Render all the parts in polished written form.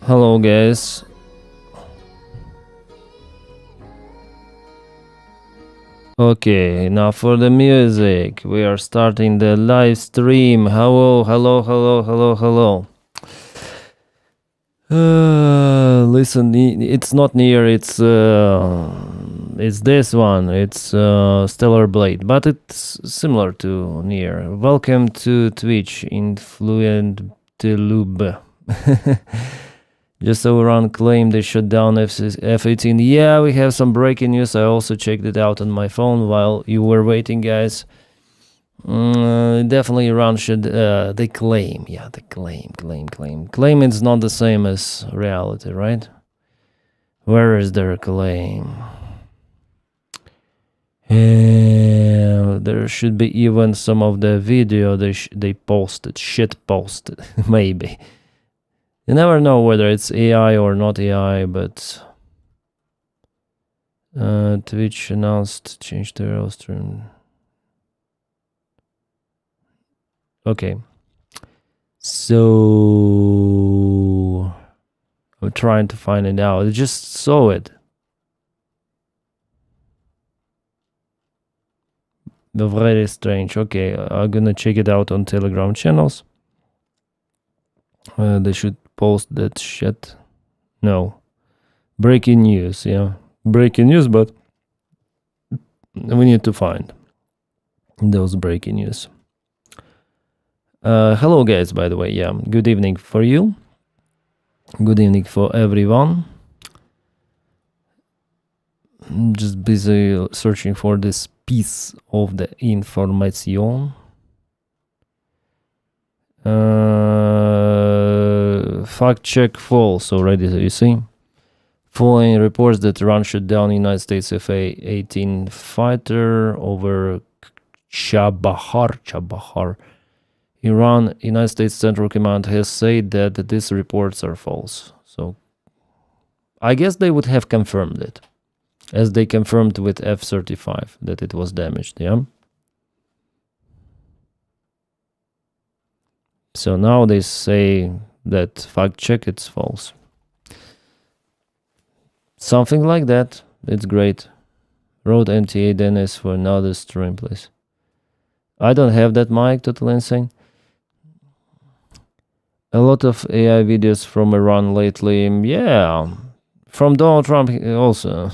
Hello guys. Okay, now for the music. We are starting the live stream. Hello. Listen, it's not near, it's this one. It's Stellar Blade, but it's similar to near. Welcome to Twitch, Influent Lube. Just overrun claim they shut down F-18. Yeah, we have some breaking news. I also checked it out on my phone while you were waiting, guys. Definitely Iran should, they claim. Yeah, they claim. Claim is not the same as reality, right? Where is their claim? There should be even some of the video they posted, shit posted, maybe. You never know whether it's AI or not AI, but Twitch announced change their Austrian. Okay, so I'm trying to find it out. I just saw it. Very strange. Okay, I'm gonna check it out on Telegram channels. They should post that shit. No. Breaking news, yeah. Breaking news, but we need to find those breaking news. Hello guys, by the way, yeah. Good evening for you. Good evening for everyone. I'm just busy searching for this piece of the information. Fact check false already, you see. Following reports that Iran shut down United States F-18 fighter over Chabahar. United States Central Command has said that these reports are false. So I guess they would have confirmed it, as they confirmed with F-35 that it was damaged, yeah? So now they say that fact check, it's false. Something like that. It's great. Road NTA Denys for another stream, please. I don't have that mic, totally insane. A lot of AI videos from Iran lately. Yeah. From Donald Trump also.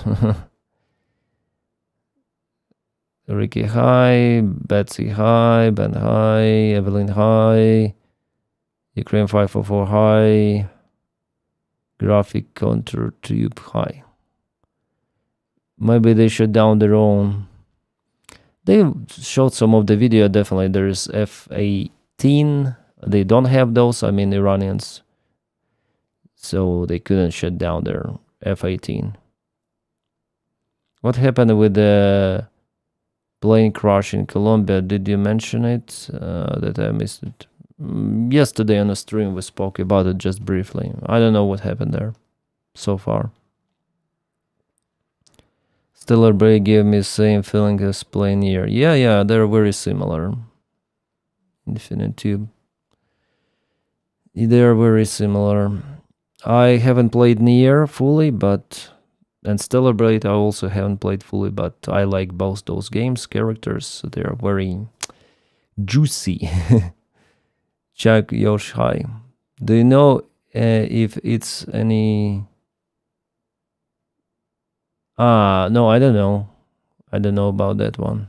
Ricky, hi. Betsy, hi. Ben, hi. Evelyn, hi. Ukraine 544, hi. graphic counter tube high. Maybe they shut down their own. They showed some of the video. Definitely there's F18. They don't have those, I mean Iranians, so they couldn't shut down their F18. What happened with the plane crash in Colombia? Did you mention it? That I missed it. Yesterday on the stream we spoke about it just briefly. I don't know what happened there so far. Stellar Bay gave me the same feeling as Plane Year. Yeah, they're very similar. Infinite Tube. They're very similar. I haven't played Nier fully, and Stellar Blade I also haven't played fully, but I like both those games. Characters, they are very juicy. Chuck Yosh, hi. Do you know if it's any... no, I don't know. I don't know about that one.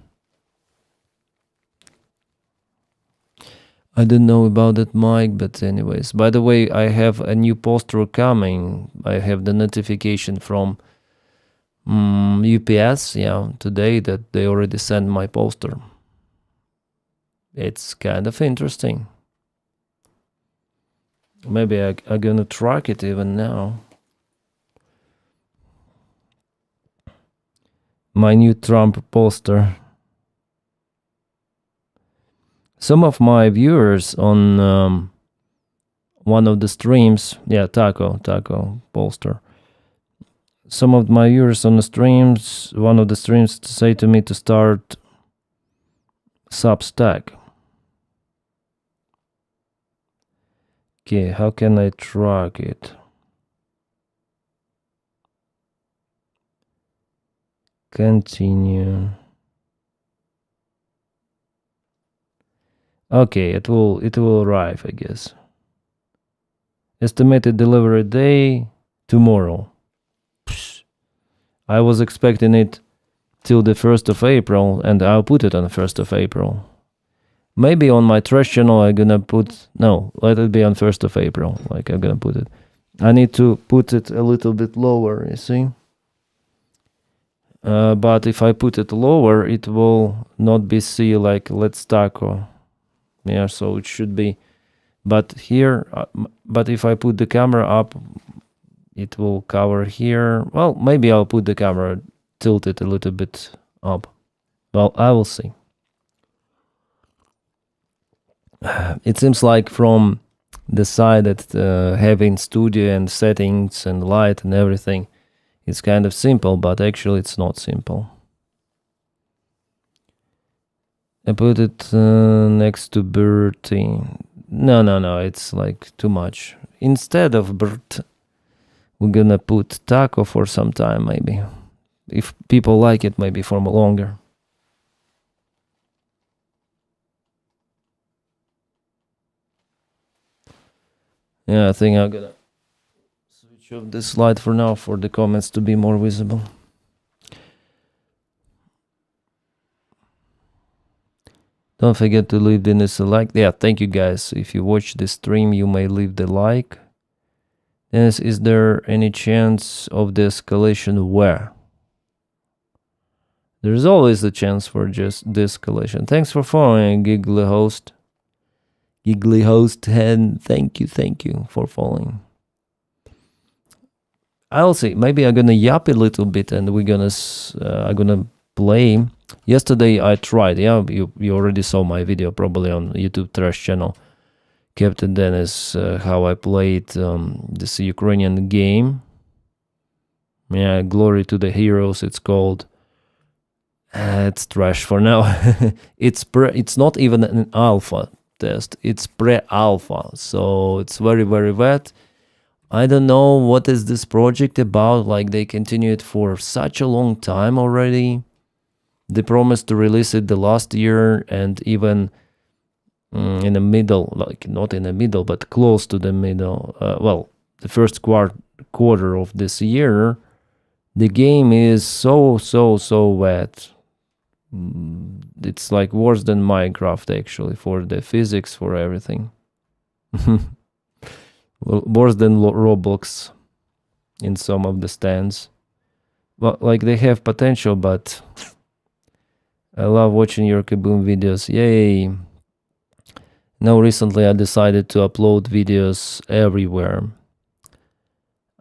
I don't know about that, Mike, but anyways. By the way, I have a new poster coming. I have the notification from UPS, today that they already sent my poster. It's kind of interesting. Maybe I'm gonna track it even now. My new Trump poster. Some of my viewers on one of the streams, Taco poster. Some of my viewers on the streams, one of the streams, say to me to start Substack. Okay, how can I track it? Continue. Okay, it will arrive, I guess. Estimated delivery day tomorrow. Psh, I was expecting it till the 1st of April, and I'll put it on the 1st of April. Maybe on my trash channel I'm gonna put... No, let it be on 1st of April, like I'm gonna put it. I need to put it a little bit lower, you see? But if I put it lower, it will not be see like Let's Taco. Yeah, so it should be... But here, but if I put the camera up, it will cover here. Well, maybe I'll put the camera tilted a little bit up. Well, I will see. It seems like from the side that having studio and settings and light and everything is kind of simple, but actually it's not simple. I put it next to Bertie. No, it's like too much. Instead of Bert, we're gonna put Taco for some time, maybe. If people like it, maybe for longer. Yeah, I think I'm gonna switch off this slide for now for the comments to be more visible. Don't forget to leave Denys a like. Yeah, thank you guys. If you watch this stream, you may leave the like. Denys, is there any chance of the escalation? Where? There's always a chance for just the escalation. Thanks for following, Giggly Host. Giggly Host, and thank you for following. I'll see. Maybe I'm gonna yap a little bit, and I'm gonna play. Yesterday I tried. Yeah, you already saw my video probably on YouTube Trash channel. Captain Denys, how I played this Ukrainian game. Yeah, Glory to the Heroes. It's called. It's trash for now. It's not even an alpha test. It's pre-alpha, so it's very wet. I don't know what is this project about. Like, they continue it for such a long time already. They promised to release it the last year, and even in the middle, like not in the middle, but close to the middle. Well, the first quarter of this year, the game is so wet. It's like worse than Minecraft, actually, for the physics, for everything. Worse than Roblox. in some of the stands. Well, like they have potential, but I love watching your Kaboom videos. Yay! Now recently I decided to upload videos everywhere.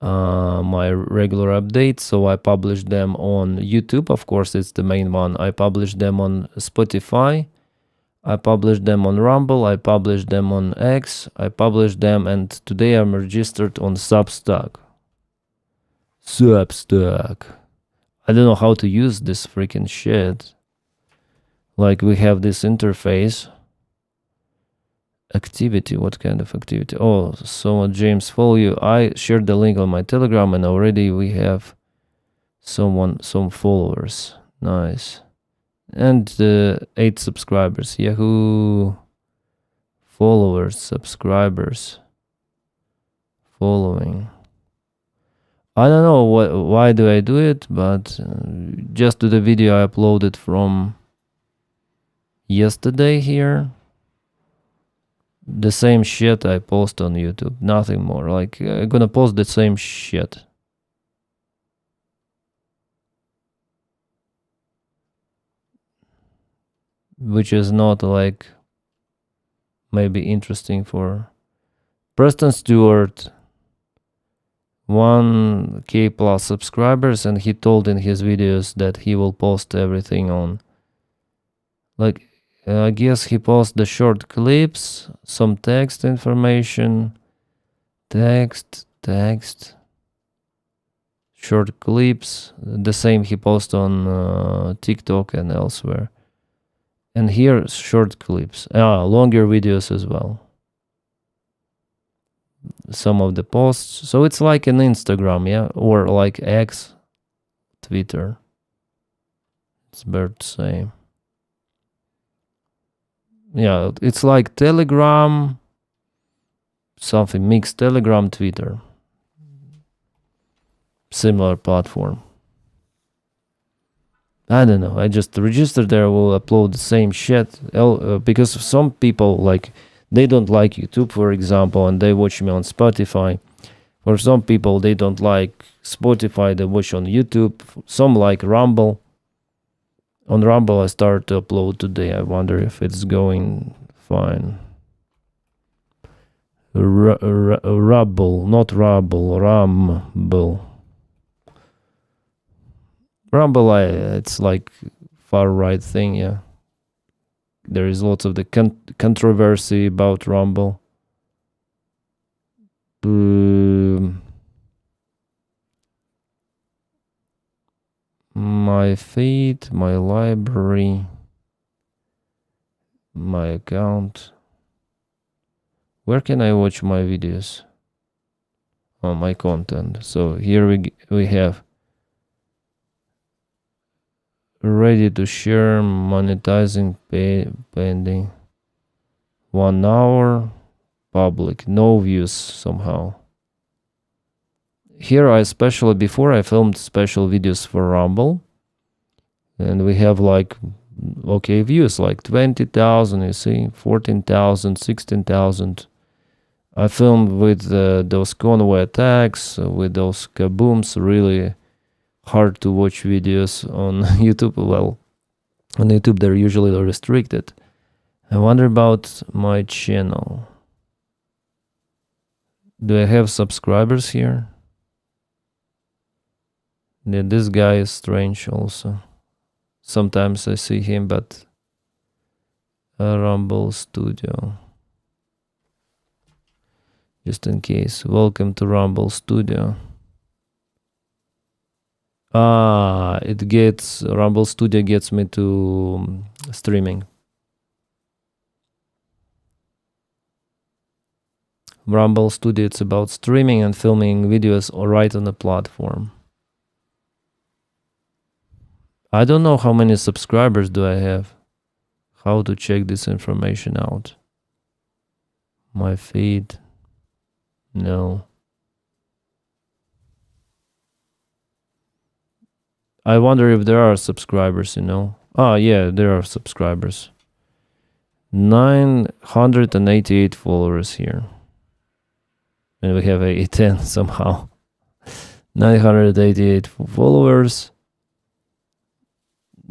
My regular updates, so I publish them on YouTube. Of course, it's the main one. I publish them on Spotify. I publish them on Rumble. I publish them on X. I publish them, and today I'm registered on Substack. I don't know how to use this freaking shit. Like, we have this interface. Activity, what kind of activity? Oh, so James, follow you. I shared the link on my Telegram, and already we have some followers. Nice. And 8 subscribers. Yahoo! Followers, subscribers, following. I don't know why do I do it, but just to the video I uploaded from yesterday here. The same shit I post on YouTube, nothing more. Like, I'm gonna post the same shit. Which is not like maybe interesting for Preston Stewart. 1K plus subscribers, and he told in his videos that he will post everything on, like, I guess he posts the short clips, some text information, text, short clips, the same he posts on TikTok and elsewhere. And here, short clips, longer videos as well. Some of the posts, so it's like an Instagram, yeah, or like X, Twitter. It's better to say. Yeah, it's like Telegram, something mixed Telegram, Twitter. Similar platform. I don't know. I just registered there. Will upload the same shit because some people, like, they don't like YouTube, for example, and they watch me on Spotify. For some people, they don't like Spotify, they watch on YouTube. Some like Rumble. On Rumble, I started to upload today. I wonder if it's going fine. Rumble, not Rumble, Rumble. Rumble, it's like far right thing, yeah. There is lots of the controversy about Rumble. My feed, my library, my account. Where can I watch my videos? Oh, my content. So here we have ready to share, monetizing, pending. 1 hour, public, no views somehow. Here before I filmed special videos for Rumble, and we have like, okay, views, like 20,000, you see, 14,000, 16,000. I filmed with those convoy attacks, with those kabooms, really hard to watch videos on YouTube. Well, on YouTube they're usually restricted. I wonder about my channel. Do I have subscribers here? Yeah, this guy is strange also. Sometimes I see him, but Rumble Studio. Just in case. Welcome to Rumble Studio. Rumble Studio gets me to streaming. Rumble Studio, it's about streaming and filming videos right on the platform. I don't know how many subscribers do I have. How to check this information out? My feed. No. I wonder if there are subscribers, you know. Yeah, there are subscribers. 988 followers here. And we have a 10 somehow. 988 followers.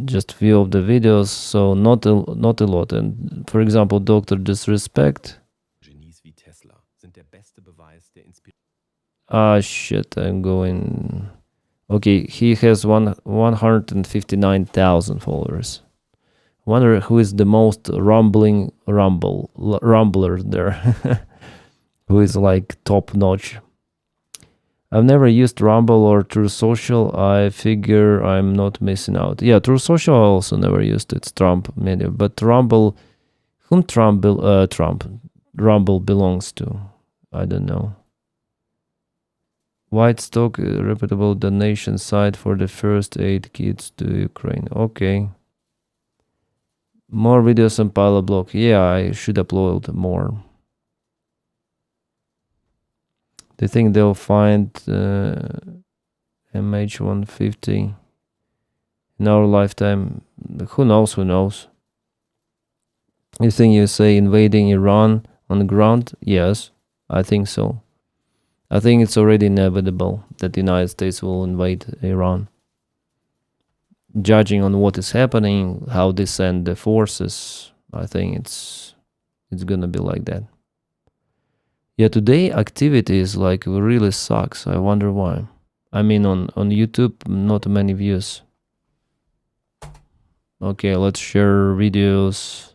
Just few of the videos, so not a lot. And for example, Dr. Disrespect. Ah, shit, I'm going. Okay, he has 159,000 followers. Wonder who is the most rumbler there. Who is like top notch. I've never used Rumble or True Social. I figure I'm not missing out. Yeah, True Social I also never used. It's Trump media, but Rumble, whom Rumble belongs to, I don't know. White Stock, reputable donation site for the first aid kits to Ukraine. Okay. More videos on Pilot. Yeah, I should upload more. Do you think they'll find MH150 in our lifetime? Who knows? Who knows? You think you say invading Iran on the ground? Yes, I think so. I think it's already inevitable that the United States will invade Iran. Judging on what is happening, how they send the forces, I think it's gonna be like that. Yeah, today activity is like really sucks. I wonder why. I mean, on YouTube, not many views. Okay, let's share videos.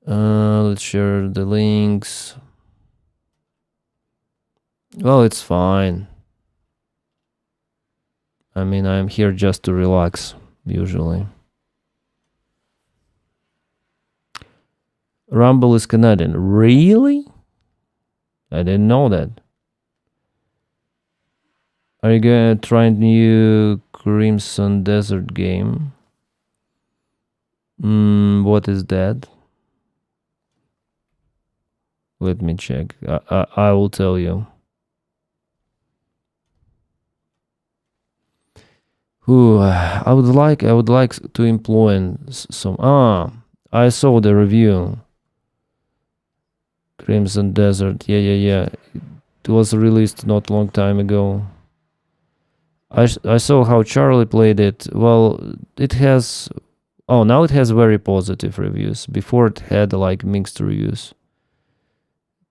Let's share the links. Well, it's fine. I mean, I'm here just to relax, usually. Rumble is Canadian. Really? I didn't know that. Are you gonna try new Crimson Desert game? What is that? Let me check. I will tell you. I would like to employ some. I saw the review. Crimson Desert. Yeah. It was released not long time ago. I saw how Charlie played it. Well, it has. Oh, now it has very positive reviews. Before it had like mixed reviews.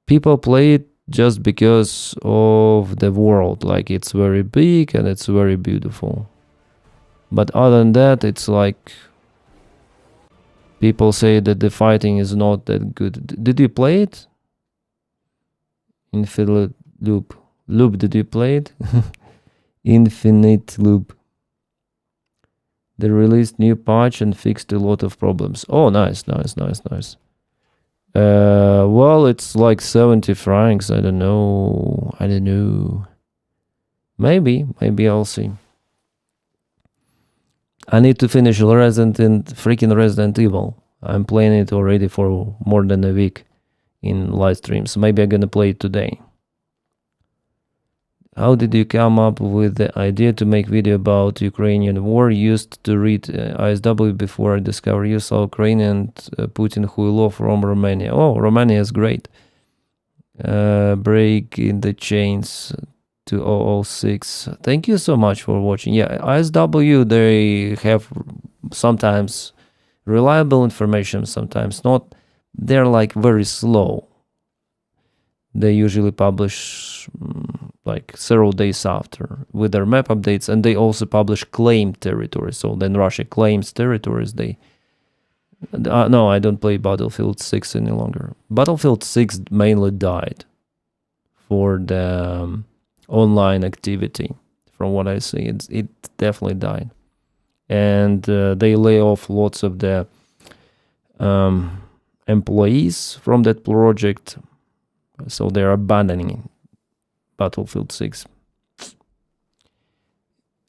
People play it just because of the world. Like it's very big and it's very beautiful. But other than that, it's like people say that the fighting is not that good. Did you play it? Infinite Loop. Did you play it? Infinite Loop. They released new patch and fixed a lot of problems. Oh, nice. Well, it's like 70 francs. I don't know. Maybe I'll see. I need to finish Resident Evil. I'm playing it already for more than a week in live streams. Maybe I'm gonna play it today. How did you come up with the idea to make video about Ukrainian war? Used to read ISW before I discovered you saw Ukraine and Putin Huilo from Romania. Oh, Romania is great. Break in the chains to 006. Thank you so much for watching. Yeah, ISW, they have sometimes reliable information, sometimes not. They're like very slow. They usually publish like several days after with their map updates, and they also publish claimed territories. So then Russia claims territories. No, I don't play Battlefield 6 any longer. Battlefield 6 mainly died for the online activity. From what I see, it definitely died, and they lay off lots of the employees from that project. So they're abandoning Battlefield 6.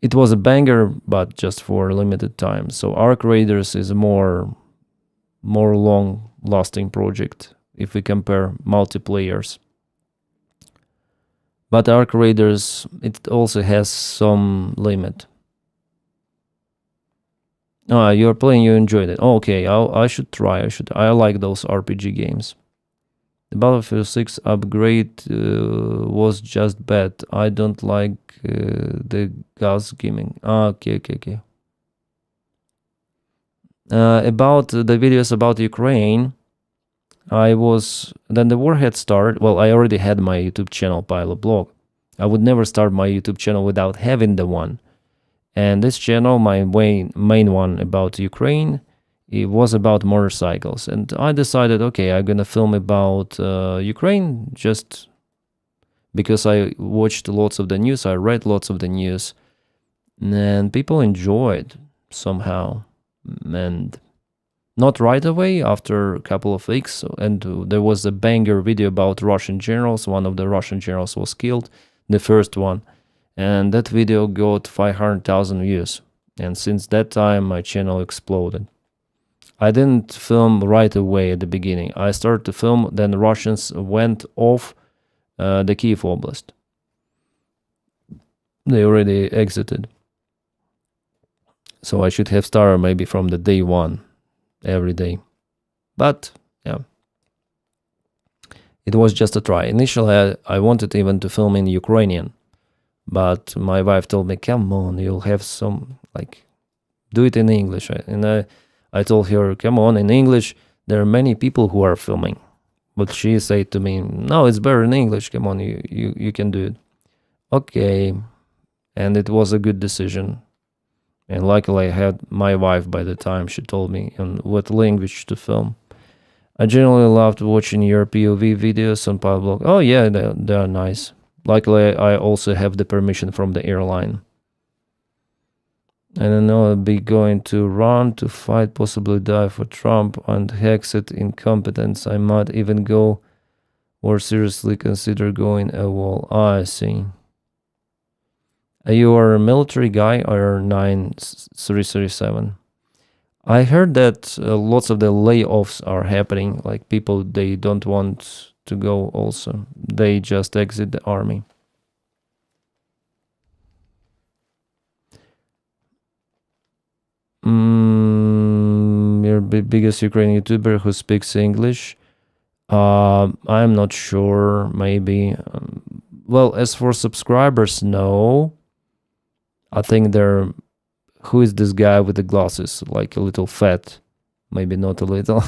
It was a banger, but just for a limited time. So Ark Raiders is a more long-lasting project if we compare multiplayers. But Ark Raiders, it also has some limit. Oh, you're playing, you enjoyed it. Oh, okay, I should try. I like those RPG games. The Battlefield 6 upgrade was just bad. I don't like the gas gaming. Okay. About the videos about Ukraine, then the war had started. Well, I already had my YouTube channel, Pilot Blog. I would never start my YouTube channel without having the one. And this channel, my main one about Ukraine, it was about motorcycles. And I decided, okay, I'm going to film about Ukraine just because I watched lots of the news. I read lots of the news. And people enjoyed somehow. And not right away, after a couple of weeks. And there was a banger video about Russian generals. One of the Russian generals was killed, the first one. And that video got 500,000 views. And since that time, my channel exploded. I didn't film right away at the beginning. I started to film, then the Russians went off the Kiev Oblast. They already exited. So I should have started maybe from the day one, every day. But, yeah. It was just a try. Initially, I wanted even to film in Ukrainian. But my wife told me, come on, you'll have some, do it in English. And I told her, come on, in English, there are many people who are filming. But she said to me, no, it's better in English. Come on, you can do it. Okay. And it was a good decision. And luckily I had my wife by the time. She told me in what language to film. I generally loved watching your POV videos on Pilot Blog. Oh yeah, they are nice. Luckily, I also have the permission from the airline. I don't know, I'll be going to run to fight, possibly die for Trump and exit incompetence. I might even go or seriously consider going AWOL. I see. You are a military guy or 9337? I heard that lots of the layoffs are happening. Like people, they don't want to go also. They just exit the army. Your biggest Ukrainian YouTuber who speaks English? I'm not sure, maybe. Well, as for subscribers, no. I think they're... Who is this guy with the glasses? Like a little fat. Maybe not a little.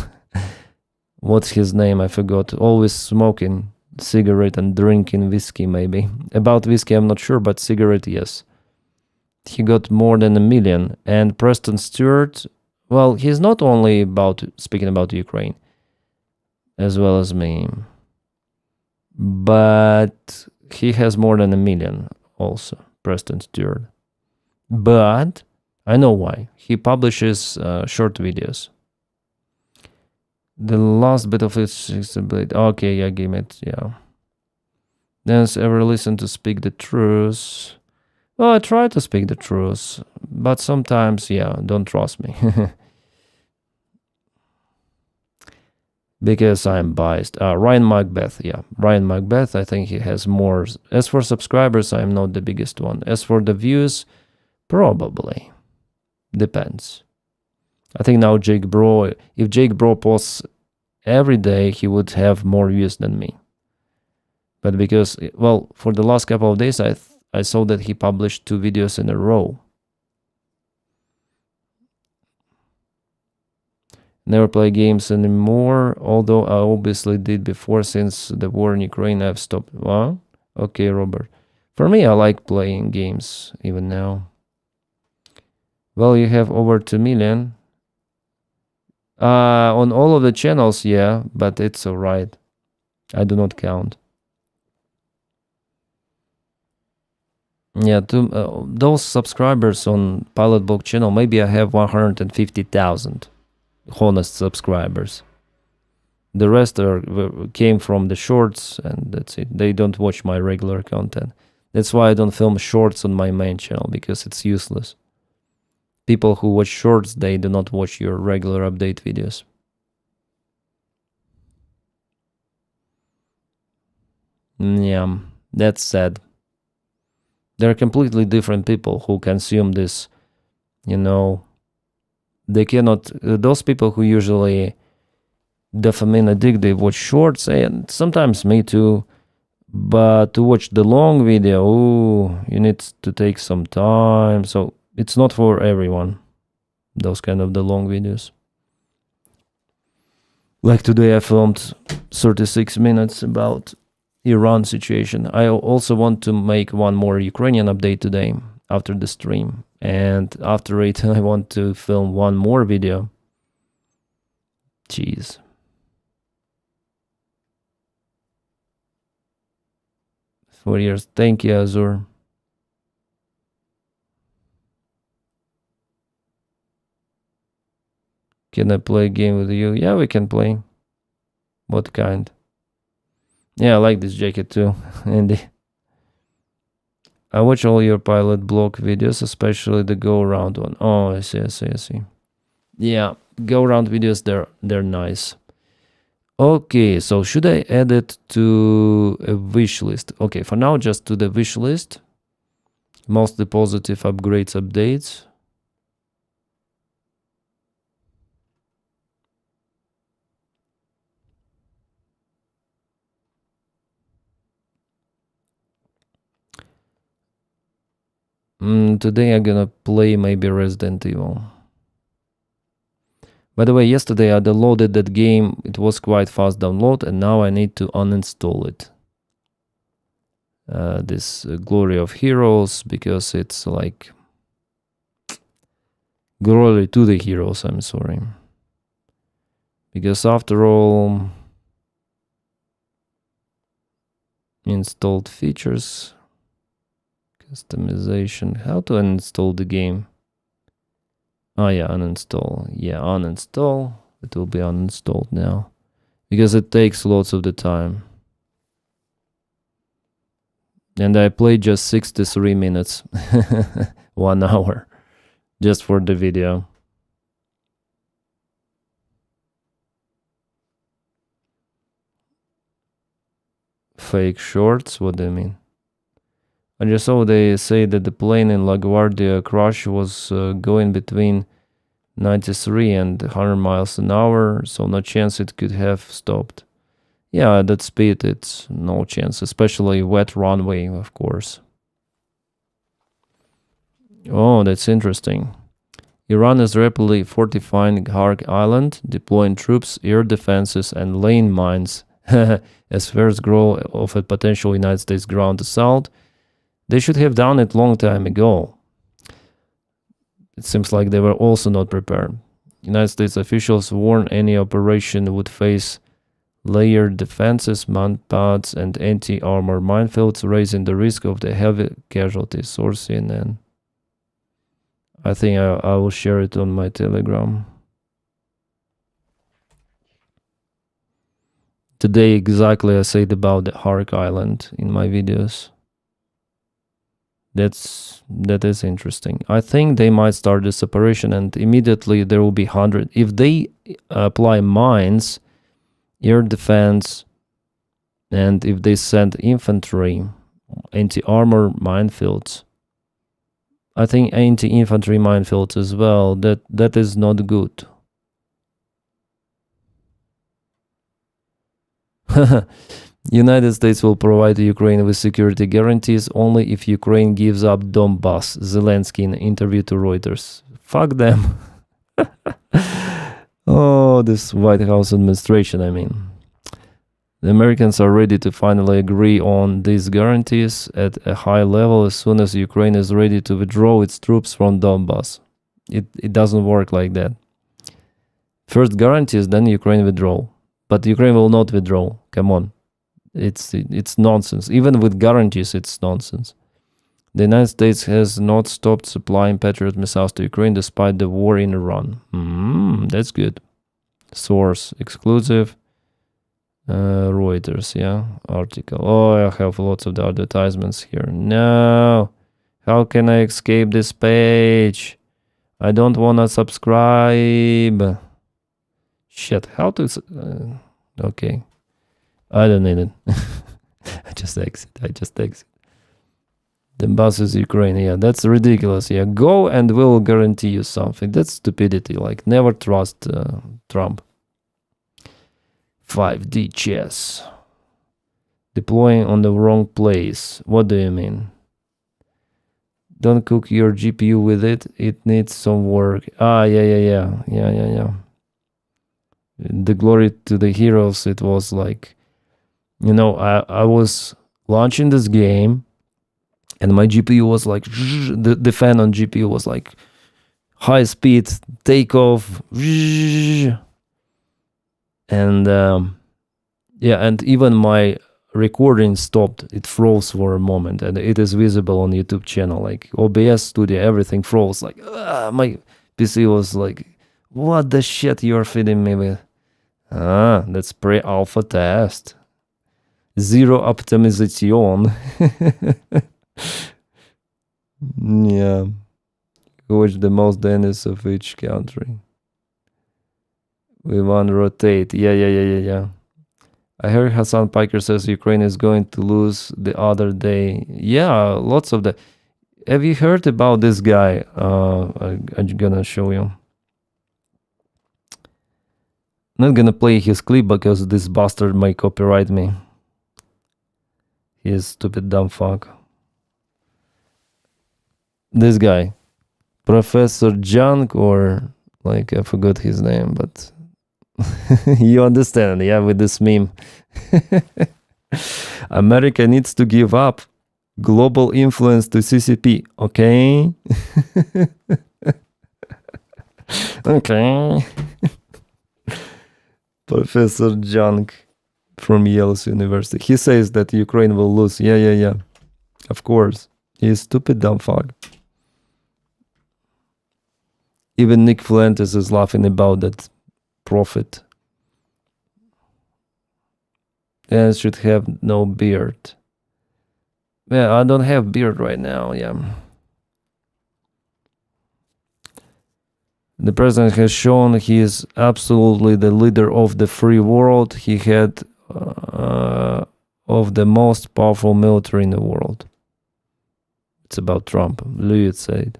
What's his name? I forgot. Always smoking cigarette and drinking whiskey, maybe. About whiskey, I'm not sure, but cigarette, yes. He got more than 1 million. And Preston Stewart, well, he's not only speaking about Ukraine, as well as me. But he has more than 1 million also, Preston Stewart. But I know why. He publishes short videos. The last bit of it is a bit... Okay, I give it, yeah. Denys ever listen to speak the truth? Well, I try to speak the truth, but sometimes, yeah, don't trust me. Because I'm biased. Ryan Macbeth, yeah. Ryan Macbeth, I think he has more. As for subscribers, I'm not the biggest one. As for the views, probably. Depends. I think now Jake Bro, if Jake Bro posts every day, he would have more views than me. But because, well, for the last couple of days, I saw that he published 2 videos in a row. Never play games anymore, although I obviously did before. Since the war in Ukraine, I've stopped. Well, okay, Robert. For me, I like playing games even now. Well, you have over 2 million. On all of the channels, yeah, but it's alright. I do not count. Yeah, those subscribers on Pilot Blog channel, maybe I have 150,000 honest subscribers. The rest came from the shorts, and that's it. They don't watch my regular content. That's why I don't film shorts on my main channel, because it's useless. People who watch shorts, they do not watch your regular update videos. Yeah, that's sad. They're completely different people who consume this, you know. They cannot... Those people who usually dopamine addict, they watch shorts, and sometimes me too. But to watch the long video, ooh, you need to take some time. So it's not for everyone, those kind of the long videos. Like today I filmed 36 minutes about Iran situation. I also want to make one more Ukrainian update today after the stream. And after it, I want to film one more video. Jeez. 4 years. Thank you, Azur. Can I play a game with you? Yeah, we can play. What kind? Yeah, I like this jacket too, Andy. I watch all your pilot blog videos, especially the go-around one. Oh, I see. Yeah, go-around videos, they're nice. Okay, so should I add it to a wish list? Okay, for now, just to the wish list. Mostly positive upgrades, updates. Today I'm gonna play maybe Resident Evil. By the way, yesterday I downloaded that game. It was quite fast download, and now I need to uninstall it. This Glory of Heroes, because it's like glory to the heroes, I'm sorry. Because after all, installed features, customization, how to uninstall the game? Oh yeah, uninstall. Yeah, uninstall. It will be uninstalled now. Because it takes lots of the time. And I played just 63 minutes. 1 hour. Just for the video. Fake shorts? What do you mean? I just saw they say that the plane in LaGuardia crash was going between 93 and 100 miles an hour, so no chance it could have stopped. Yeah, at that speed, it's no chance, especially wet runway, of course. Oh, that's interesting. Iran is rapidly fortifying Hark Island, deploying troops, air defenses, and laying mines as fears grow of a potential United States ground assault. They should have done it long time ago. It seems like they were also not prepared. United States officials warn any operation would face layered defenses, mount pads, and anti-armor minefields, raising the risk of the heavy casualties. Source CNN. I think I will share it on my Telegram. Today exactly I said about the Hark Island in my videos. That is interesting. I think they might start this operation and immediately there will be 100. If they apply mines, air defense, and if they send infantry, anti-armor minefields, I think anti-infantry minefields as well, that is not good. United States will provide Ukraine with security guarantees only if Ukraine gives up Donbass, Zelensky in an interview to Reuters. Fuck them. Oh, this White House administration, I mean. The Americans are ready to finally agree on these guarantees at a high level as soon as Ukraine is ready to withdraw its troops from Donbass. It doesn't work like that. First guarantees, then Ukraine withdraw. But Ukraine will not withdraw. Come on. It's nonsense. Even with guarantees, it's nonsense. The United States has not stopped supplying Patriot missiles to Ukraine despite the war in Iran. That's good. Source exclusive. Reuters, yeah, article. Oh, I have lots of the advertisements here. No, how can I escape this page? I don't want to subscribe. Shit, how to... okay. I don't need it. I just exit. The bus is Ukraine. Yeah, that's ridiculous. Yeah, go and we'll guarantee you something. That's stupidity. Like, never trust Trump. 5D chess. Deploying on the wrong place. What do you mean? Don't cook your GPU with it. It needs some work. Yeah. The glory to the heroes. It was like, I was launching this game and my GPU was like, the fan on GPU was like high speed takeoff. And and even my recording stopped. It froze for a moment, and it is visible on YouTube channel. Like OBS Studio, everything froze. Like my PC was like, "What the shit you're feeding me with?" That's pre-alpha test. Zero optimization. Yeah. Who is the most Denys of each country? We want to rotate. Yeah. I heard Hassan Piker says Ukraine is going to lose the other day. Yeah, lots of that. Have you heard about this guy? I'm gonna show you. Not gonna play his clip because this bastard might copyright me. He is stupid dumb fuck. This guy. Professor Junk, or like I forgot his name, but you understand, yeah, with this meme. America needs to give up global influence to CCP, okay? Okay. Professor Junk from Yale University. He says that Ukraine will lose. Yeah. Of course. He's stupid dumb fuck. Even Nick Fuentes is laughing about that prophet. And should have no beard. Yeah, I don't have beard right now, yeah. The president has shown he is absolutely the leader of the free world. He had of the most powerful military in the world. It's about Trump. Lewis said.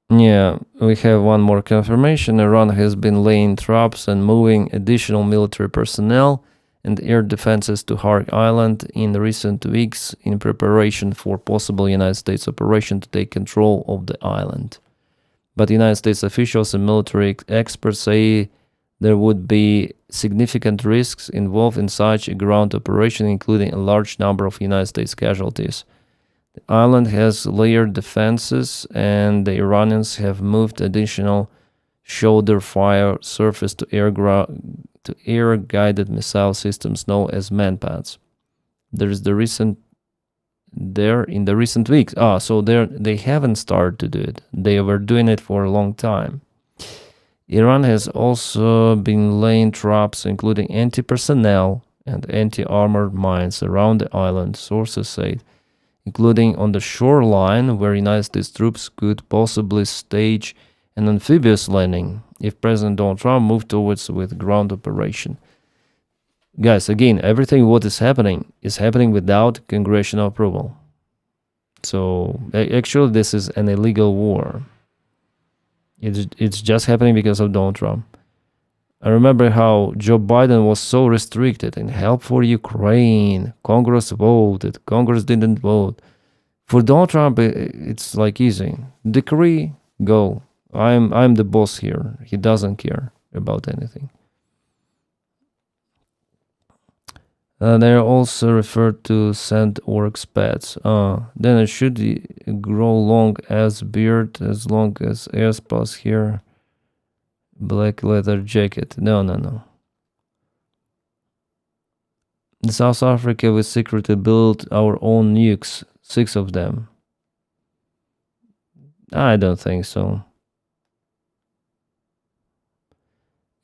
Yeah, we have one more confirmation. Iran has been laying traps and moving additional military personnel and air defenses to Hark Island in recent weeks in preparation for possible United States operation to take control of the island. But United States officials and military experts say there would be significant risks involved in such a ground operation, including a large number of United States casualties. The island has layered defenses, and the Iranians have moved additional shoulder-fire surface-to-air-guided missile systems known as manpads. In the recent weeks. So they haven't started to do it. They were doing it for a long time. Iran has also been laying traps, including anti-personnel and anti-armored mines around the island, sources said, including on the shoreline where United States troops could possibly stage an amphibious landing if President Donald Trump moved towards with ground operation. Guys, again, everything what is happening without congressional approval. So actually this is an illegal war. It's just happening because of Donald Trump. I remember how Joe Biden was so restricted in help for Ukraine. Congress voted. Congress didn't vote. For Donald Trump, it's like easy. Decree, go. I'm the boss here. He doesn't care about anything. They're also referred to sand orcs pets. Then it should grow long as beard, as long as airspace here. Black leather jacket. No. In South Africa, we secretly built our own nukes, 6 of them. I don't think so.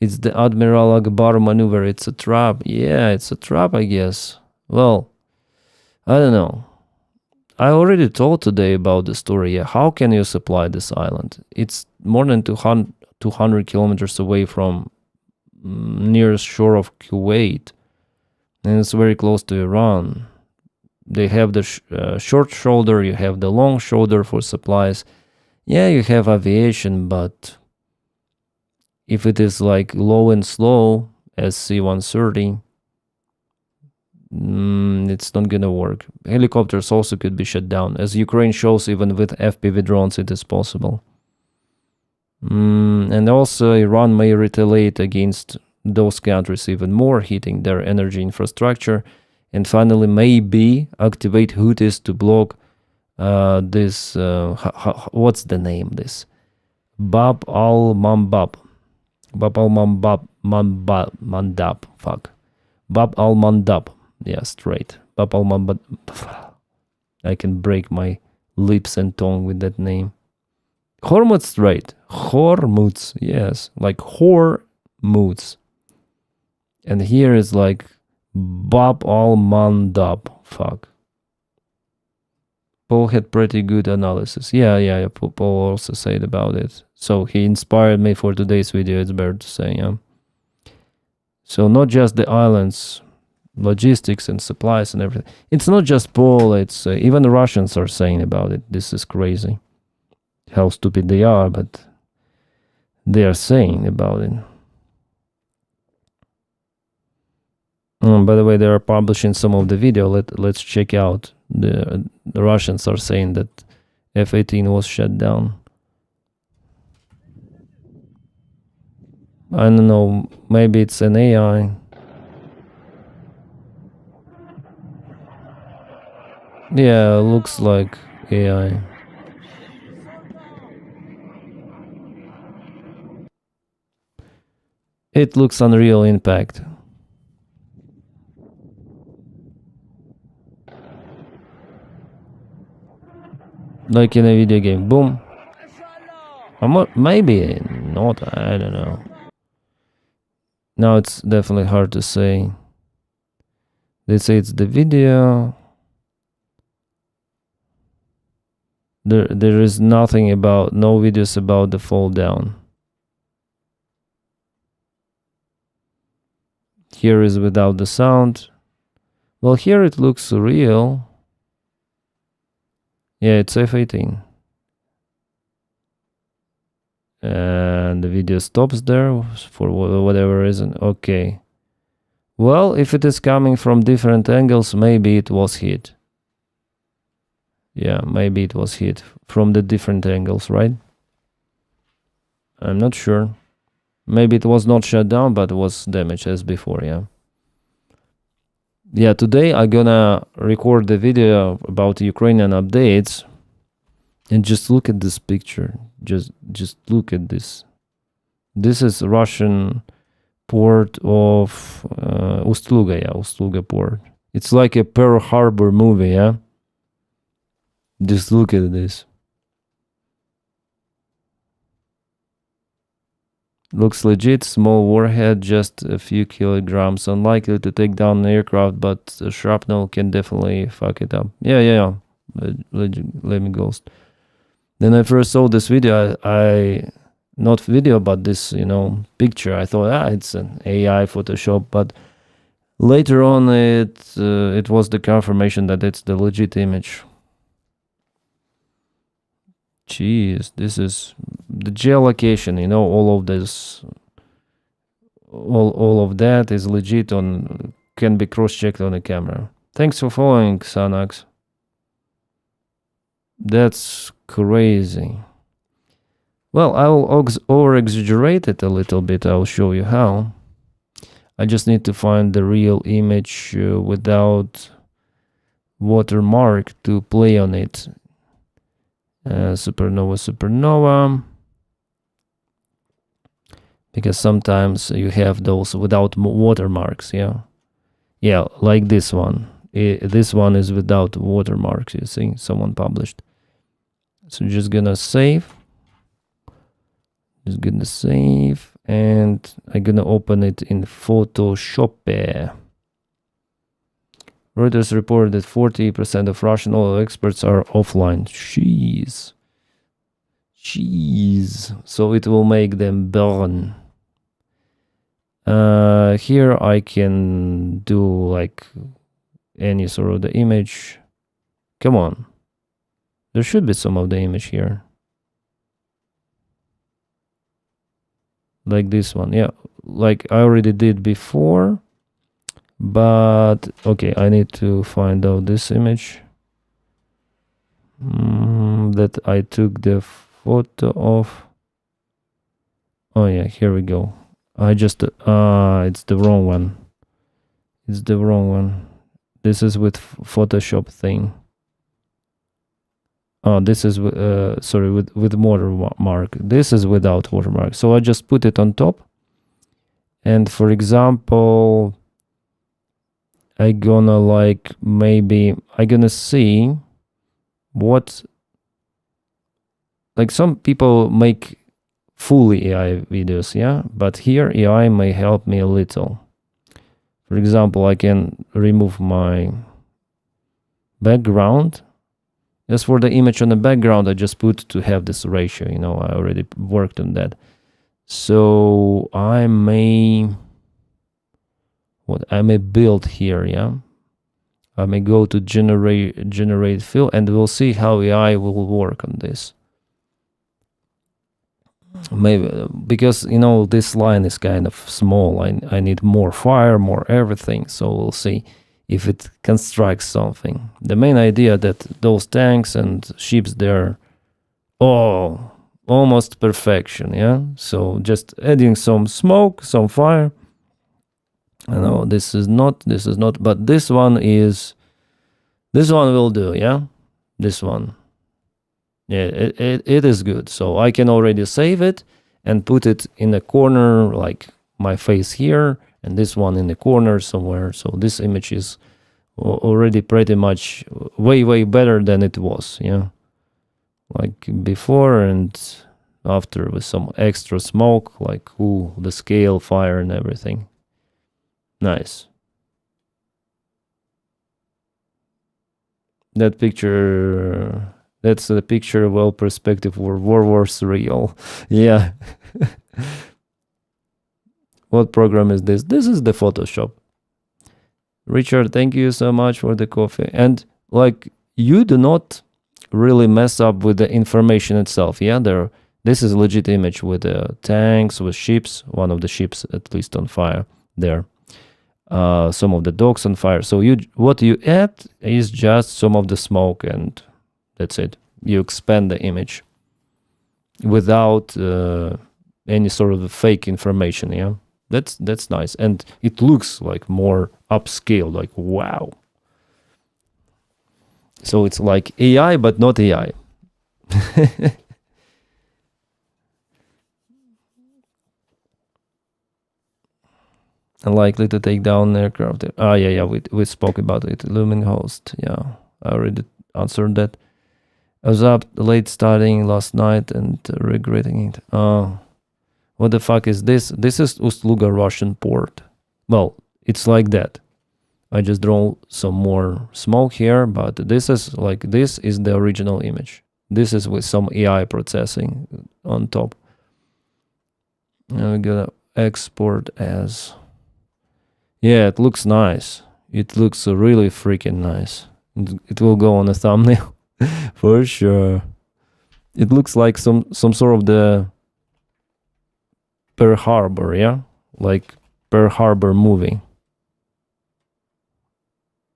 It's the Admiral Akbar maneuver. It's a trap. Yeah, it's a trap, I guess. Well, I don't know. I already told today about the story. Yeah, how can you supply this island? It's more than 200 kilometers away from nearest shore of Kuwait, and it's very close to Iran. they have the short shoulder, you have the long shoulder for supplies. Yeah, you have aviation, but if it is like low and slow as C-130, it's not gonna work. Helicopters also could be shut down. As Ukraine shows, even with FPV drones, it is possible. And also, Iran may retaliate against those countries even more, hitting their energy infrastructure. And finally, maybe activate Houthis to block this. What's the name? This Bab al-Mandab. Bab al-Mandab. Fuck. Bab al-Mandab. Yeah, straight. Bab al-Mandab. I can break my lips and tongue with that name. Hormuz Strait. Hormuz. Yes. Like Hormuz. And here is like Bab al-Mandab. Fuck. Paul had pretty good analysis. Yeah. Paul also said about it. So he inspired me for today's video, it's better to say, yeah. So not just the islands, logistics and supplies and everything. It's not just Paul, it's even the Russians are saying about it. This is crazy. How stupid they are, but they are saying about it. By the way, they are publishing some of the video. Let's check out. The Russians are saying that F-18 was shut down. I don't know, maybe it's an AI. Yeah, looks like AI. It looks Unreal Impact. Like in a video game. Boom. Maybe not, I don't know. Now it's definitely hard to say. They say it's the video. There is nothing about, no videos about the fall down. Here is without the sound. Well, here it looks real. Yeah, it's F-18. And the video stops there for whatever reason. Okay. Well, if it is coming from different angles, maybe it was hit. Yeah, maybe it was hit from the different angles, right? I'm not sure. Maybe it was not shut down, but was damaged as before, yeah. Yeah, today I'm gonna record the video about Ukrainian updates. And just look at this picture. Just look at this. This is Russian port of Ust-Luga, yeah, Ust-Luga port. It's like a Pearl Harbor movie, yeah? Just look at this. Looks legit, small warhead, just a few kilograms. Unlikely to take down an aircraft, but shrapnel can definitely fuck it up. Yeah. Let me ghost. Then I first saw this video, not video, but this, picture. I thought, it's an AI Photoshop, but later on it was the confirmation that it's the legit image. Jeez, this is the geolocation, all of this, all of that is legit can be cross-checked on the camera. Thanks for following, Xanax. That's crazy. Well, I'll over-exaggerate it a little bit. I'll show you how. I just need to find the real image without watermark to play on it. Supernova. Because sometimes you have those without watermarks, yeah. Yeah, like this one. This one is without watermarks, you see, someone published. So just gonna save. And I'm gonna open it in Photoshop. Reuters reported that 40% of Russian oil exports are offline. Jeez. So it will make them burn. Here I can do like any sort of the image. Come on. There should be some of the image here. Like this one. Yeah, like I already did before. But, okay, I need to find out this image. That I took the photo of. Oh yeah, here we go. I just, it's the wrong one. It's the wrong one. This is with Photoshop thing. Oh, this is, sorry, with watermark. This is without watermark. So I just put it on top. And for example, I gonna like, maybe, I gonna see what, like some people make fully AI videos, yeah? But here AI may help me a little. For example, I can remove my background. As for the image on the background, I just put to have this ratio, you know, I already worked on that. So I may, what I may build here, yeah? I may go to generate fill, and we'll see how AI will work on this. Maybe because, you know, this line is kind of small. I need more fire, more everything. So we'll see if it constructs something. The main idea that those tanks and ships, they're almost perfection, yeah? So just adding some smoke, some fire. I know this is not, but this one will do, yeah? This one. Yeah, it is good. So I can already save it and put it in a corner, like my face here, and this one in the corner somewhere. So this image is already pretty much way better than it was, yeah? Like before and after, with some extra smoke, like, ooh, the scale, fire and everything. Nice. That picture, that's the picture, well, perspective for World War real. Yeah. What program is this? This is the Photoshop. Richard, thank you so much for the coffee. And like, you do not really mess up with the information itself, yeah? This is a legit image with tanks, with ships, one of the ships at least on fire there. Some of the docks on fire. So what you add is just some of the smoke, and that's it. You expand the image without any sort of fake information, yeah? That's nice. And it looks like more upscale, like wow. So it's like AI, but not AI. Unlikely to take down aircraft. Yeah, we spoke about it. Lumen host, yeah, I already answered that. I was up late starting last night and regretting it. What the fuck is this? This is Ust-Luga Russian port. Well, it's like that. I just draw some more smoke here, but this is like, this is the original image. This is with some AI processing on top. I'm gonna export as... Yeah, it looks nice. It looks really freaking nice. It will go on a thumbnail for sure. It looks like some sort of the Pearl Harbor, yeah? Like Pearl Harbor movie.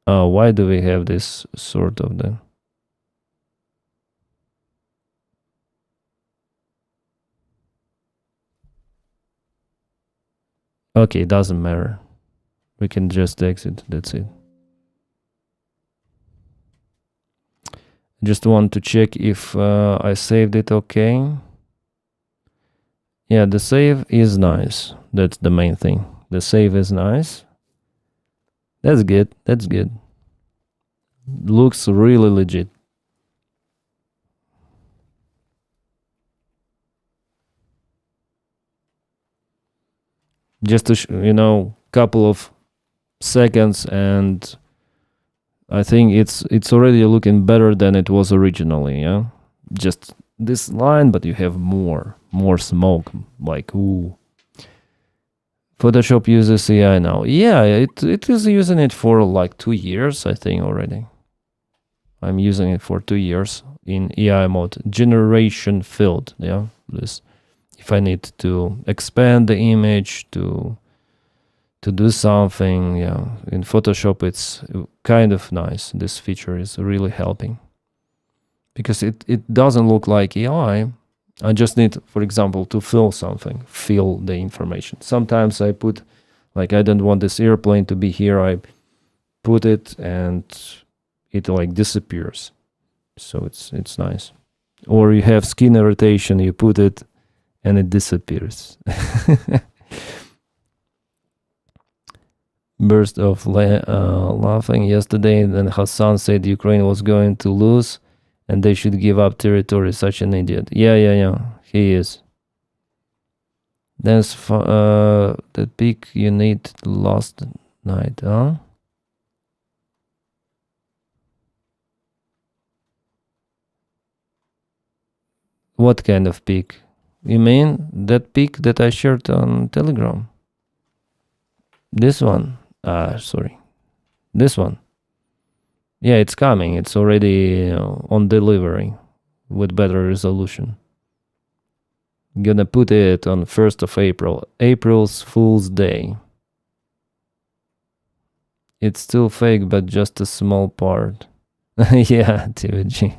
Why do we have this sort of the... Okay, it doesn't matter. We can just exit, that's it. Just want to check if I saved it okay. Yeah, the save is nice. That's the main thing. The save is nice. That's good, that's good. Looks really legit. Just to, couple of seconds, and I think it's already looking better than it was originally, yeah? Just this line, but you have more smoke, like, ooh. Photoshop uses AI now. Yeah, it is using it for like 2 years, I think, already. I'm using it for 2 years in AI mode. Generation field, yeah. This, if I need to expand the image to do something, yeah. In Photoshop, it's kind of nice. This feature is really helping because it doesn't look like AI. I just need, for example, to fill something, fill the information. Sometimes I put, like, I don't want this airplane to be here. I put it and it like disappears. So it's nice. Or you have skin irritation, you put it and it disappears. Burst of laughing yesterday. Then Hassan said Ukraine was going to lose and they should give up territory. Such an idiot. Yeah. He is. That's the peak you need last night, huh? What kind of peak? You mean that peak that I shared on Telegram? This one? Sorry. This one. Yeah, it's coming. It's already on delivery with better resolution. Gonna put it on 1st of April. April's Fool's Day. It's still fake, but just a small part. Yeah, TVG.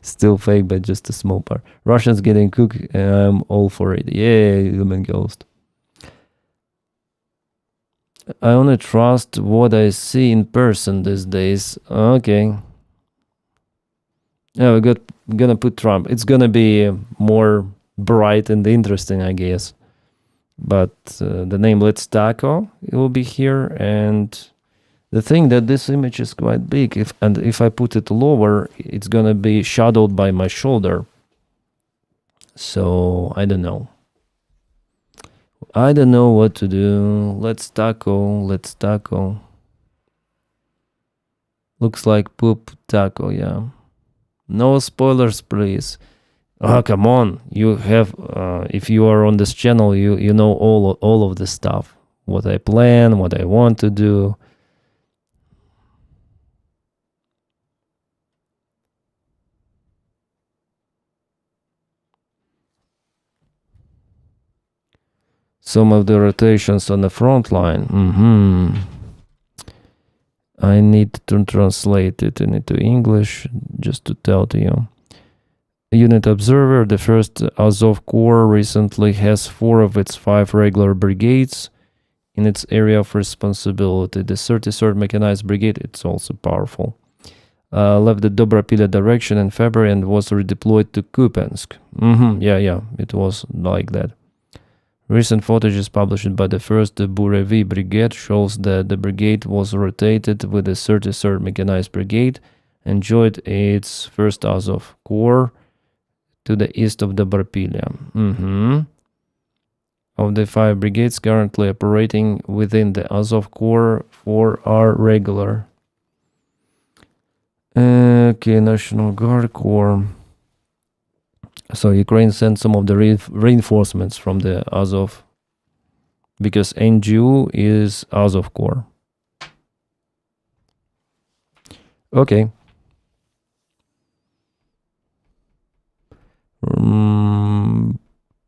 Still fake, but just a small part. Russians getting cooked, and I'm all for it. Yeah, human ghost. I only trust what I see in person these days. Okay. Yeah, we're gonna put Trump. It's gonna be more bright and interesting, I guess. But the name Let's Taco, it will be here. And the thing that this image is quite big. If I put it lower, it's gonna be shadowed by my shoulder. So I don't know. I don't know what to do. Let's taco. Looks like poop taco, yeah. No spoilers, please. Oh, come on. You have, if you are on this channel, you know all of the stuff. What I plan, what I want to do. Some of the rotations on the front line. I need to translate it into English just to tell to you. Unit Observer, the first Azov Corps recently has 4 of its 5 regular brigades in its area of responsibility. The 33rd Mechanized Brigade, it's also powerful, left the Dobrapilya direction in February and was redeployed to Kupiansk. Yeah, it was like that. Recent footage published by the 1st Burevi Brigade shows that the brigade was rotated with the 33rd Mechanized Brigade and joined its 1st Azov Corps to the east of Dobrapilya. Of the 5 brigades currently operating within the Azov Corps, 4 are regular. Okay, National Guard Corps. So Ukraine sent some of the reinforcements from the Azov, because NGU is Azov Corps. Okay.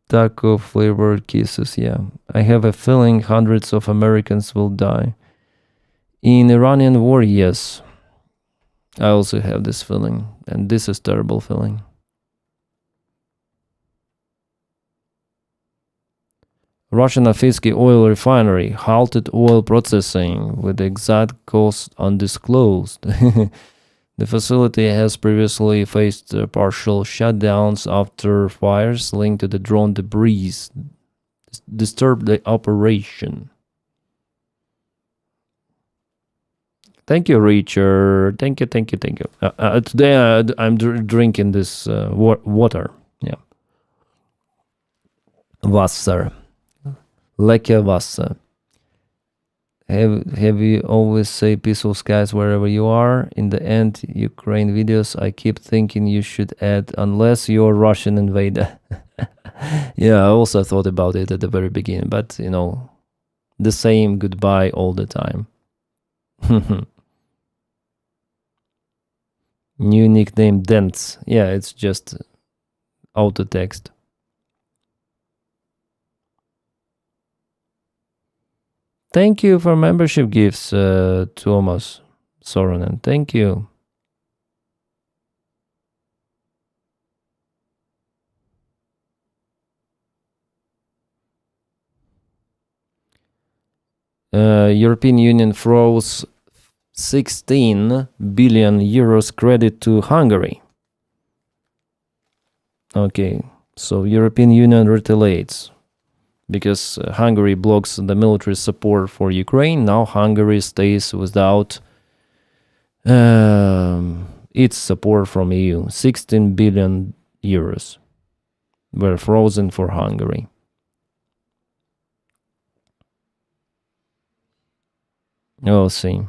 Taco flavored kisses, yeah. I have a feeling hundreds of Americans will die. In Iranian war, yes. I also have this feeling, and this is terrible feeling. Russian Afitsky oil refinery halted oil processing with the exact cause undisclosed. The facility has previously faced partial shutdowns after fires linked to the drone debris disturbed the operation. Thank you, Richard. Thank you. Today I'm drinking this water. Yeah. Wasser. Lecker Wasser. Have you always say peaceful skies wherever you are? In the end, Ukraine videos, I keep thinking you should add, unless you're Russian invader. Yeah, I also thought about it at the very beginning, but, you know, the same goodbye all the time. New nickname Dents. Yeah, it's just auto text. Thank you for membership gifts, Thomas Soronen. Thank you. European Union froze 16 billion euros credit to Hungary. Okay, so European Union retaliates because Hungary blocks the military support for Ukraine. Now Hungary stays without its support from EU. 16 billion euros were frozen for Hungary. We'll see.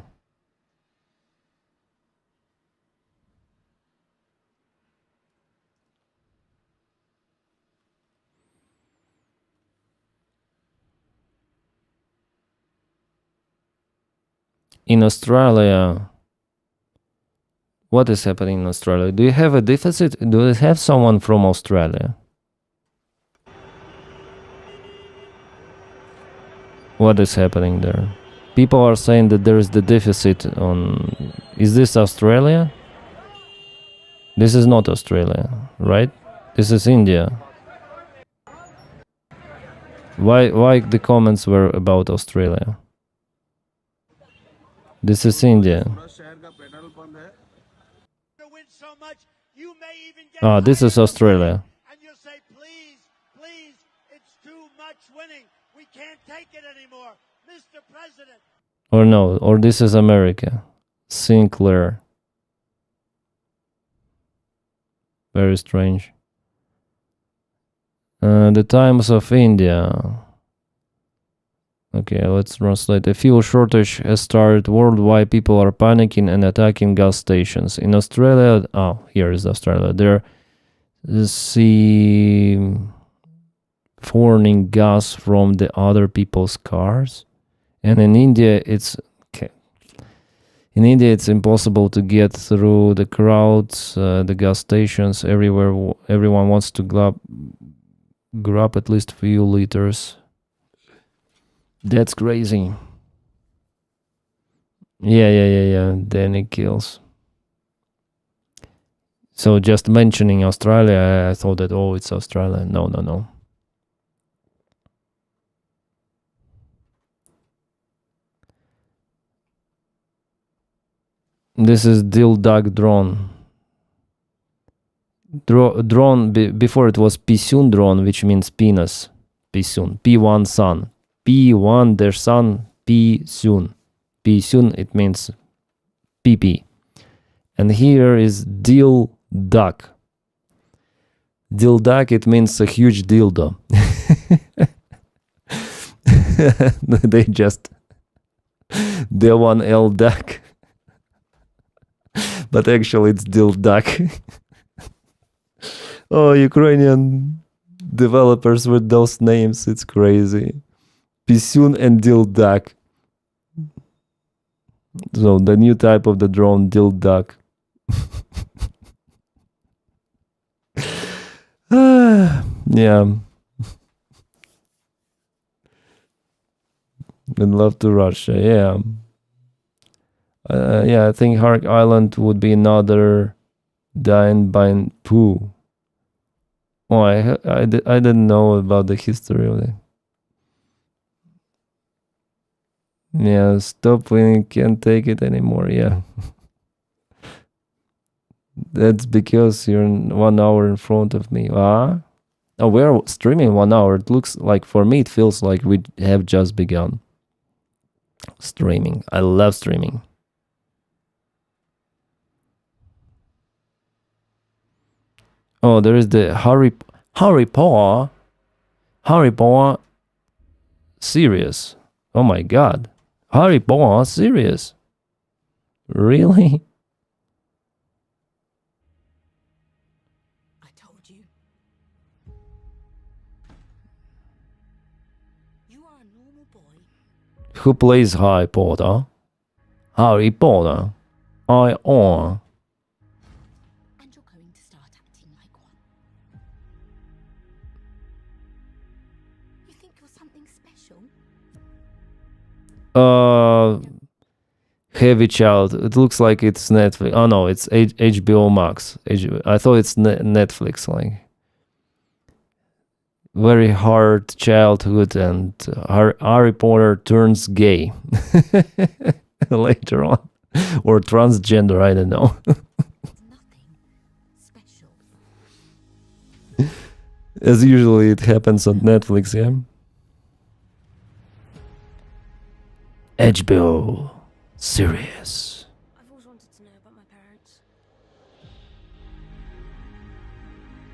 In Australia, what is happening in Australia? Do you have a deficit? Do you have someone from Australia? What is happening there? People are saying that there is the deficit on... Is this Australia? This is not Australia, right? This is India. Why the comments were about Australia? This is India. Ah, this is Australia. And you'll say, please, please, it's too much winning. We can't take it anymore. Mr. President. Or no, or this is America. Sinclair. Very strange. The Times of India. Okay, let's translate. A fuel shortage has started worldwide. People are panicking and attacking gas stations. In Australia, oh, here is Australia. They're foreigning gas from the other people's cars. And in India, it's impossible to get through the crowds, the gas stations everywhere. Everyone wants to grab at least a few liters. That's crazy. Yeah. Then it kills. So just mentioning Australia, I thought that, oh, it's Australia. No. This is Dildag drone. Drone, before it was Pisun drone, which means penis. Pisun. P1 sun. P1 their son. Pisun. Pisun, it means PP. And here is Dildak. Dildak, it means a huge dildo. They just... the one L duck. But actually it's Dildak. Oh, Ukrainian developers with those names, it's crazy. Pisun and Dildak. So the new type of the drone, Dildak. Yeah. And love to Russia, yeah. Yeah, I think Hark Island would be another Dine by Poo. Oh, I didn't know about the history of it. Yeah, stop winning, can't take it anymore, yeah. That's because you're 1 hour in front of me. Ah? Oh, we're streaming 1 hour. It looks like, for me, it feels like we have just begun streaming. I love streaming. Oh, there is the Harry Potter series. Oh my god. Harry Potter series. Really? I told you. You are a normal boy. Who plays Harry Potter? Harry Potter. I on. you're something special? Heavy Child. It looks like it's Netflix. Oh no, it's HBO Max. I thought it's Netflix. Like very hard childhood, and Harry Potter turns gay later on, or transgender. I don't know. It's nothing special. As usually, it happens on Netflix. Yeah. HBO series. I've always wanted to know about my parents.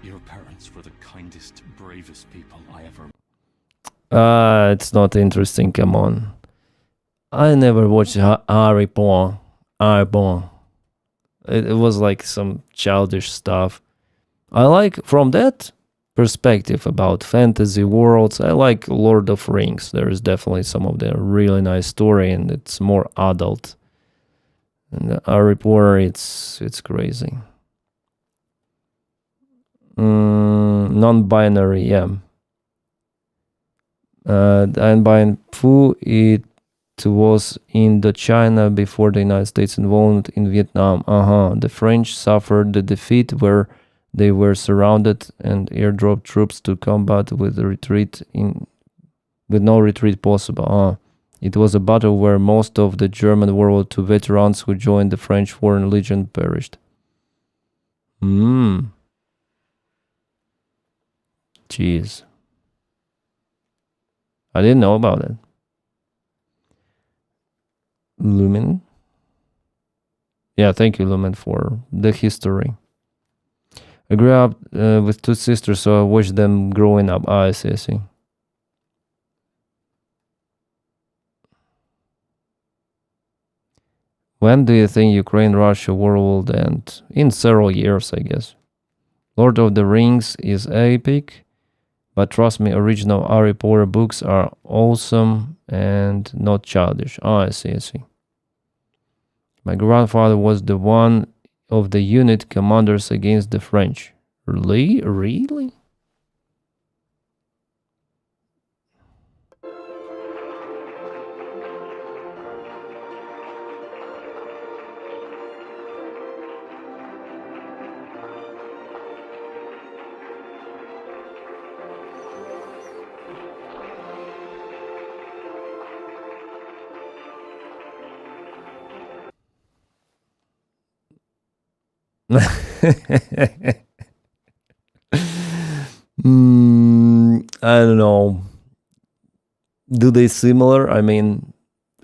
Your parents were the kindest, bravest people I ever... It's not interesting. Come on. I never watched Harry Potter. It was like some childish stuff. I like from that perspective about fantasy worlds. I like Lord of Rings. There is definitely some of the really nice story, and it's more adult. And Harry Potter, it's crazy. Non-binary, yeah. Non-binary Fu, it was Indochina before the United States involved in Vietnam. The French suffered the defeat where they were surrounded and airdropped troops to combat with no retreat possible. It was a battle where most of the German World War II veterans who joined the French Foreign Legion perished. Jeez. I didn't know about it. Lumen. Yeah, thank you, Lumen, for the history. I grew up with two sisters, so I watched them growing up. I see. When do you think Ukraine-Russia war will end? In several years, I guess. Lord of the Rings is epic, but trust me, original Harry Potter books are awesome and not childish. I see. My grandfather was the one of the unit commanders against the French. Really? I don't know. Do they similar? I mean,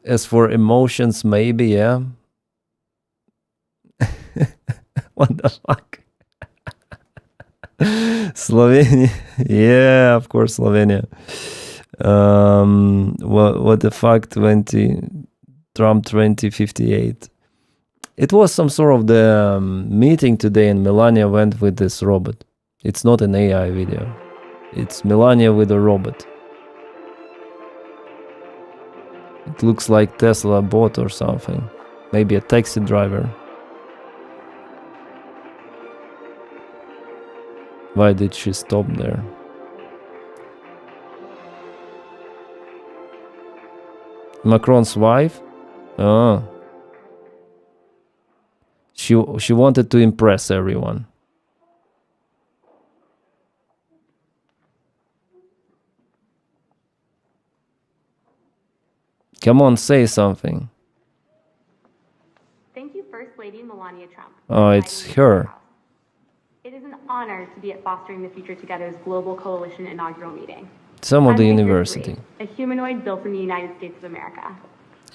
as for emotions, maybe, yeah. What the fuck? Slovenia. Yeah, of course, Slovenia. What the fuck, Trump 2058. It was some sort of the meeting today, and Melania went with this robot. It's not an AI video. It's Melania with a robot. It looks like Tesla bot or something. Maybe a taxi driver. Why did she stop there? Macron's wife? Oh. She wanted to impress everyone. Come on, say something. Thank you, First Lady Melania Trump. Oh, it's her. It is an honor to be at Fostering the Future Together's Global Coalition inaugural meeting. Some of the I'm Major university. 3, a humanoid built in the United States of America.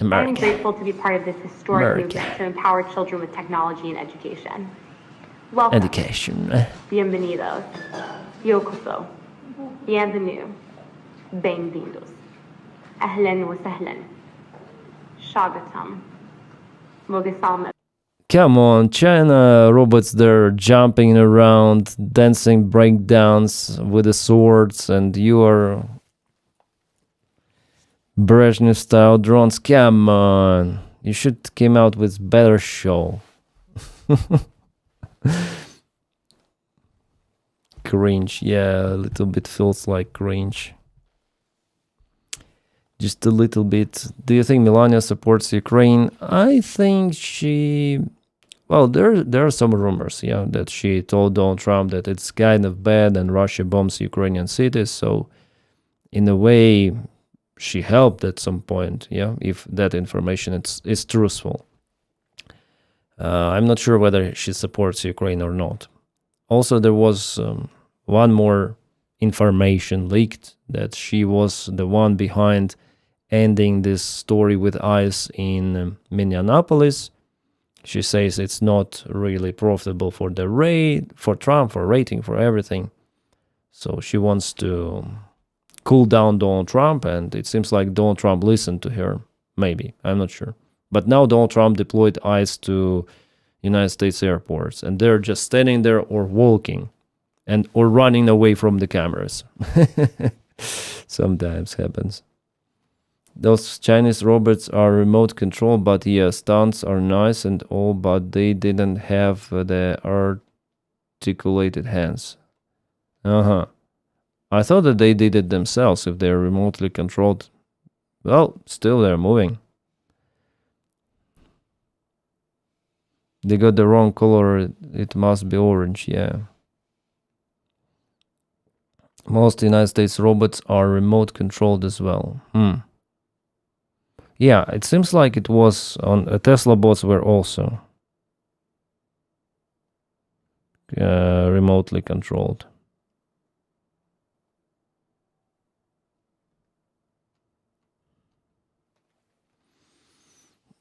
I am grateful to be part of this historic movement to empower children with technology and education. Welcome. Education. Bienvenidos. Yokoso. Bienvenue. Bem-vindos. Ahlan wa sahlan. Shagatam. Mogasalma. Come on, China robots, they're jumping around, dancing breakdowns with the swords, and you are Brezhnev style drones. Come on, you should came out with better show. Cringe, yeah, a little bit feels like cringe. Just a little bit. Do you think Melania supports Ukraine? I think she... Well, there are some rumors, yeah, that she told Donald Trump that it's kind of bad and Russia bombs Ukrainian cities. So, in a way, she helped at some point, yeah, if that information is truthful. I'm not sure whether she supports Ukraine or not. Also, there was one more information leaked that she was the one behind ending this story with ICE in Minneapolis. She says it's not really profitable for the for Trump, for rating, for everything. So she wants to cool down Donald Trump, and it seems like Donald Trump listened to her. Maybe, I'm not sure. But now Donald Trump deployed ICE to United States airports, and they're just standing there or walking and or running away from the cameras. Sometimes happens. Those Chinese robots are remote control, but yeah, stunts are nice and all, but they didn't have the articulated hands. I thought that they did it themselves if they're remotely controlled. Well, still they're moving. They got the wrong color. It must be orange, yeah. Most United States robots are remote controlled as well. Yeah, it seems like it was on Tesla bots were also remotely controlled.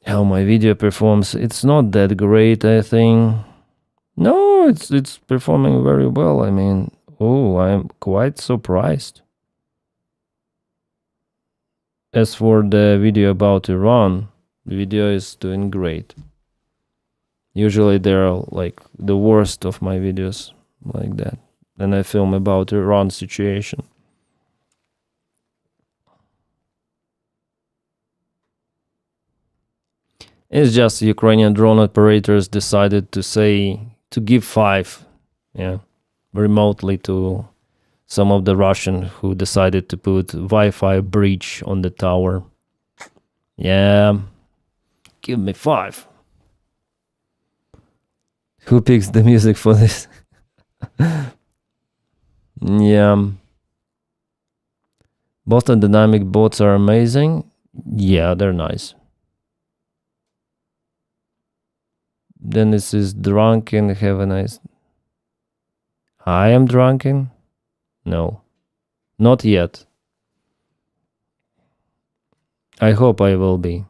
How my video performs, it's not that great, I think. No, it's performing very well. I mean, I'm quite surprised. As for the video about Iran, the video is doing great. Usually they're like the worst of my videos like that. And I film about Iran situation. It's just Ukrainian drone operators decided to give 5, remotely to some of the Russian who decided to put Wi-Fi breach on the tower. Yeah, give me 5. Who picks the music for this? Yeah. Boston Dynamic bots are amazing. Yeah, they're nice. Denys is drunken. Have a nice... I am drunken? No. Not yet. I hope I will be.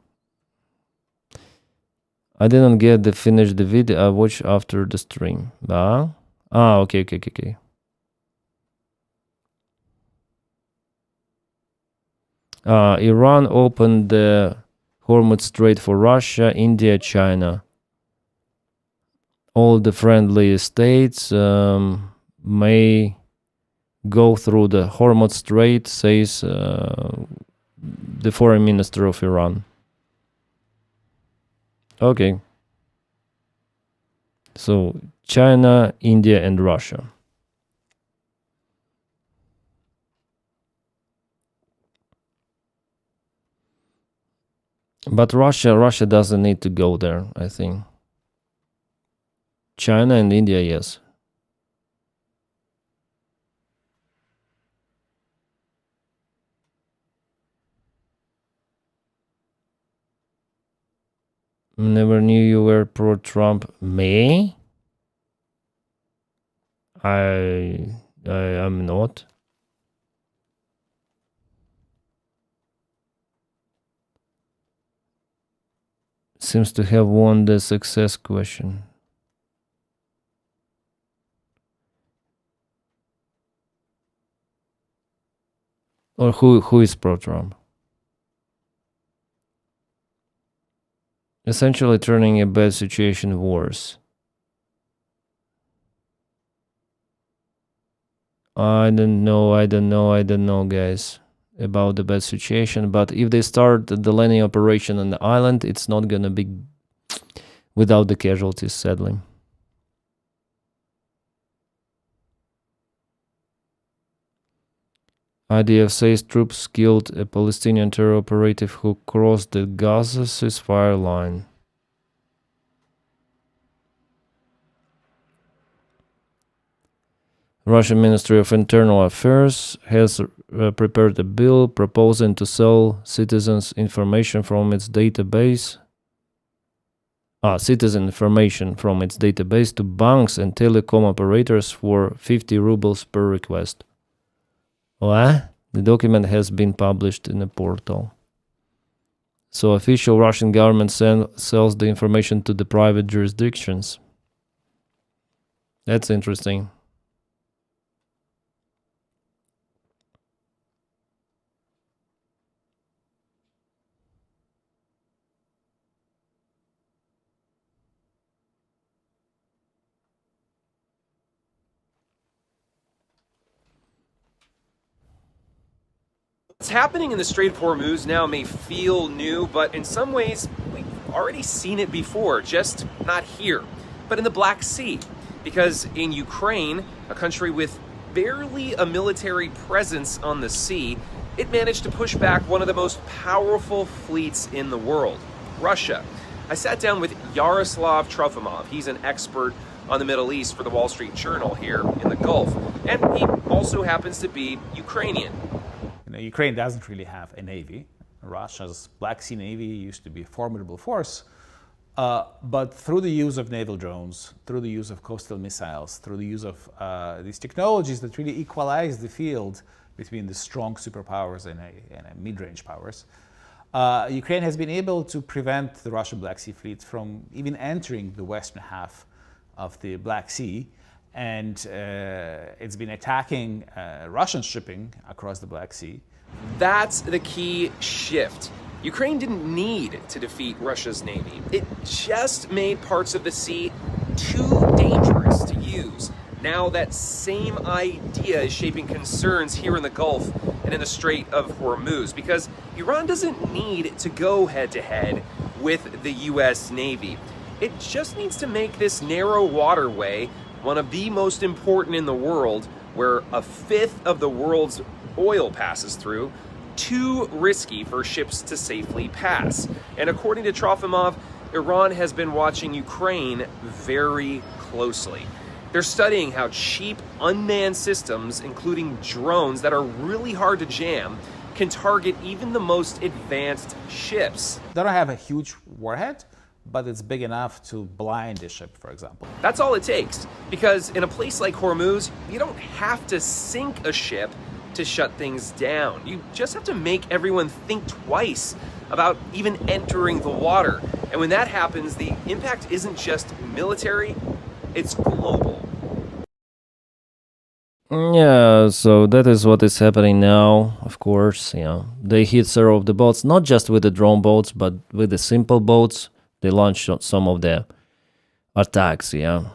I didn't get to finish the video. I watched after the stream. Okay. Iran opened the Hormuz Strait for Russia, India, China. All the friendly states may go through the Hormuz Strait, says the foreign minister of Iran. Okay. So China, India, and Russia. But Russia doesn't need to go there, I think. China and India, yes. Never knew you were pro-Trump. Me? I am not. Seems to have won the success question. Or who is pro-Trump? Essentially turning a bad situation worse. I don't know, guys, about the bad situation. But if they start the landing operation on the island, it's not gonna be without the casualties, sadly. IDF says troops killed a Palestinian terror operative who crossed the Gaza ceasefire line. Russian Ministry of Internal Affairs has prepared a bill proposing to sell citizens' information from its database. Citizen information from its database to banks and telecom operators for 50 rubles per request. What? The document has been published in a portal. So official Russian government sells the information to the private jurisdictions. That's interesting. What's happening in the Strait of Hormuz now may feel new, but in some ways, we've already seen it before, just not here, but in the Black Sea. Because in Ukraine, a country with barely a military presence on the sea, it managed to push back one of the most powerful fleets in the world, Russia. I sat down with Yaroslav Trofimov. He's an expert on the Middle East for the Wall Street Journal here in the Gulf, and he also happens to be Ukrainian. Ukraine doesn't really have a navy. Russia's Black Sea Navy used to be a formidable force, but through the use of naval drones, through the use of coastal missiles, through the use of these technologies that really equalize the field between the strong superpowers and a mid-range powers, Ukraine has been able to prevent the Russian Black Sea Fleet from even entering the western half of the Black Sea. And it's been attacking Russian shipping across the Black Sea. That's the key shift. Ukraine didn't need to defeat Russia's navy. It just made parts of the sea too dangerous to use. Now that same idea is shaping concerns here in the Gulf and in the Strait of Hormuz, because Iran doesn't need to go head-to-head with the U.S. Navy. It just needs to make this narrow waterway one of the most important in the world, where a fifth of the world's oil passes through, too risky for ships to safely pass. And according to Trofimov, Iran has been watching Ukraine very closely. They're studying how cheap unmanned systems, including drones that are really hard to jam, can target even the most advanced ships. They don't have a huge warhead, but it's big enough to blind a ship, for example. That's all it takes, because in a place like Hormuz, you don't have to sink a ship to shut things down. You just have to make everyone think twice about even entering the water. And when that happens, the impact isn't just military, it's global. Yeah, so that is what is happening now, of course. Yeah, they hit several of the boats, not just with the drone boats, but with the simple boats. They launched some of the attacks, yeah.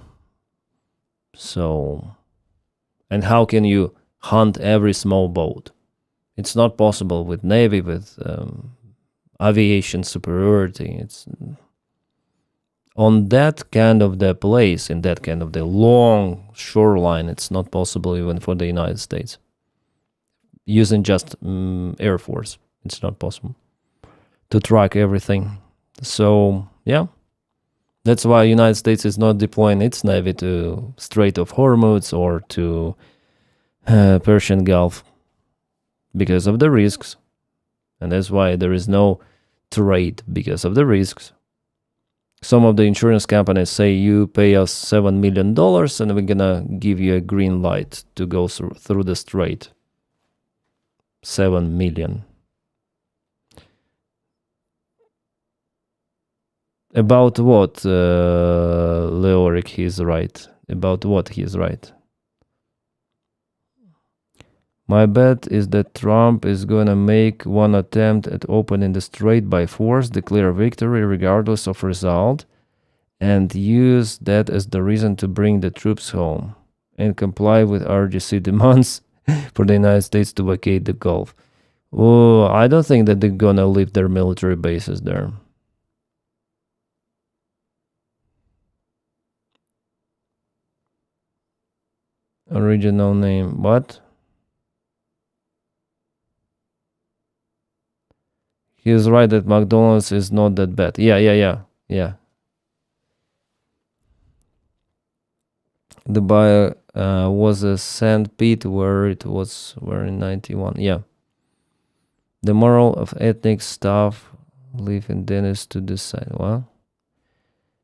So, and how can you hunt every small boat? It's not possible with Navy, with aviation superiority. It's on that kind of the place, in that kind of the long shoreline, it's not possible even for the United States. Using just Air Force, it's not possible to track everything. So, yeah, that's why United States is not deploying its Navy to Strait of Hormuz or to Persian Gulf because of the risks. And that's why there is no trade because of the risks. Some of the insurance companies say you pay us $7 million and we're gonna give you a green light to go through the strait. 7 million. About what, Leoric, he's right. About what he's right. My bet is that Trump is gonna make one attempt at opening the strait by force, declare victory regardless of result, and use that as the reason to bring the troops home and comply with RGC demands for the United States to vacate the Gulf. Oh, I don't think that they're gonna leave their military bases there. Original name, what? He is right that McDonald's is not that bad. Yeah. Dubai was a sandpit where it was where in 91. Yeah. The moral of ethnic stuff live in Denys to decide. Well,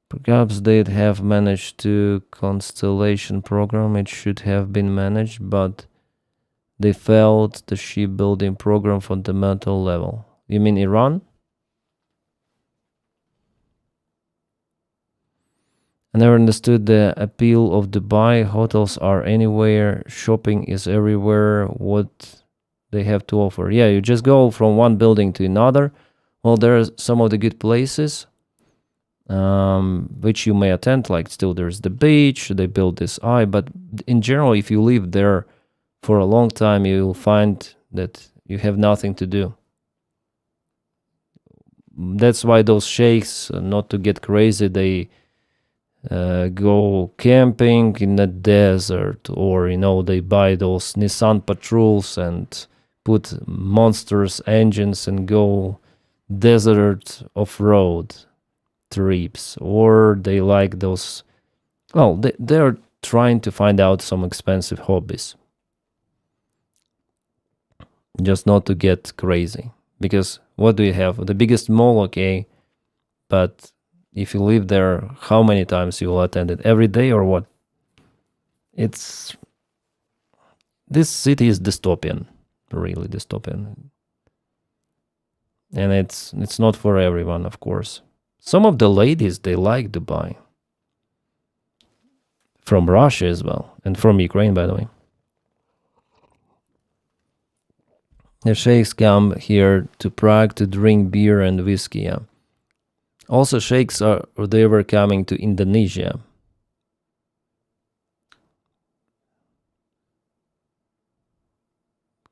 perhaps they'd have managed to constellation program. It should have been managed, but they failed the shipbuilding program fundamental level. You mean Iran? I never understood the appeal of Dubai. Hotels are anywhere, shopping is everywhere. What they have to offer? Yeah, you just go from one building to another. Well, there are some of the good places which you may attend. Like still, there's the beach. They built this eye, but in general, if you live there for a long time, you will find that you have nothing to do. That's why those sheikhs, not to get crazy, they go camping in the desert, or they buy those Nissan Patrols and put monsters engines and go desert off-road trips, or they like those. Well, they're trying to find out some expensive hobbies, just not to get crazy. Because what do you have? The biggest mall, okay, but if you live there, how many times you will attend it? Every day or what? This city is dystopian, really dystopian. And it's not for everyone, of course. Some of the ladies, they like Dubai. From Russia as well, and from Ukraine, by the way. The sheikhs come here to Prague to drink beer and whiskey, yeah. Also, sheikhs they were coming to Indonesia.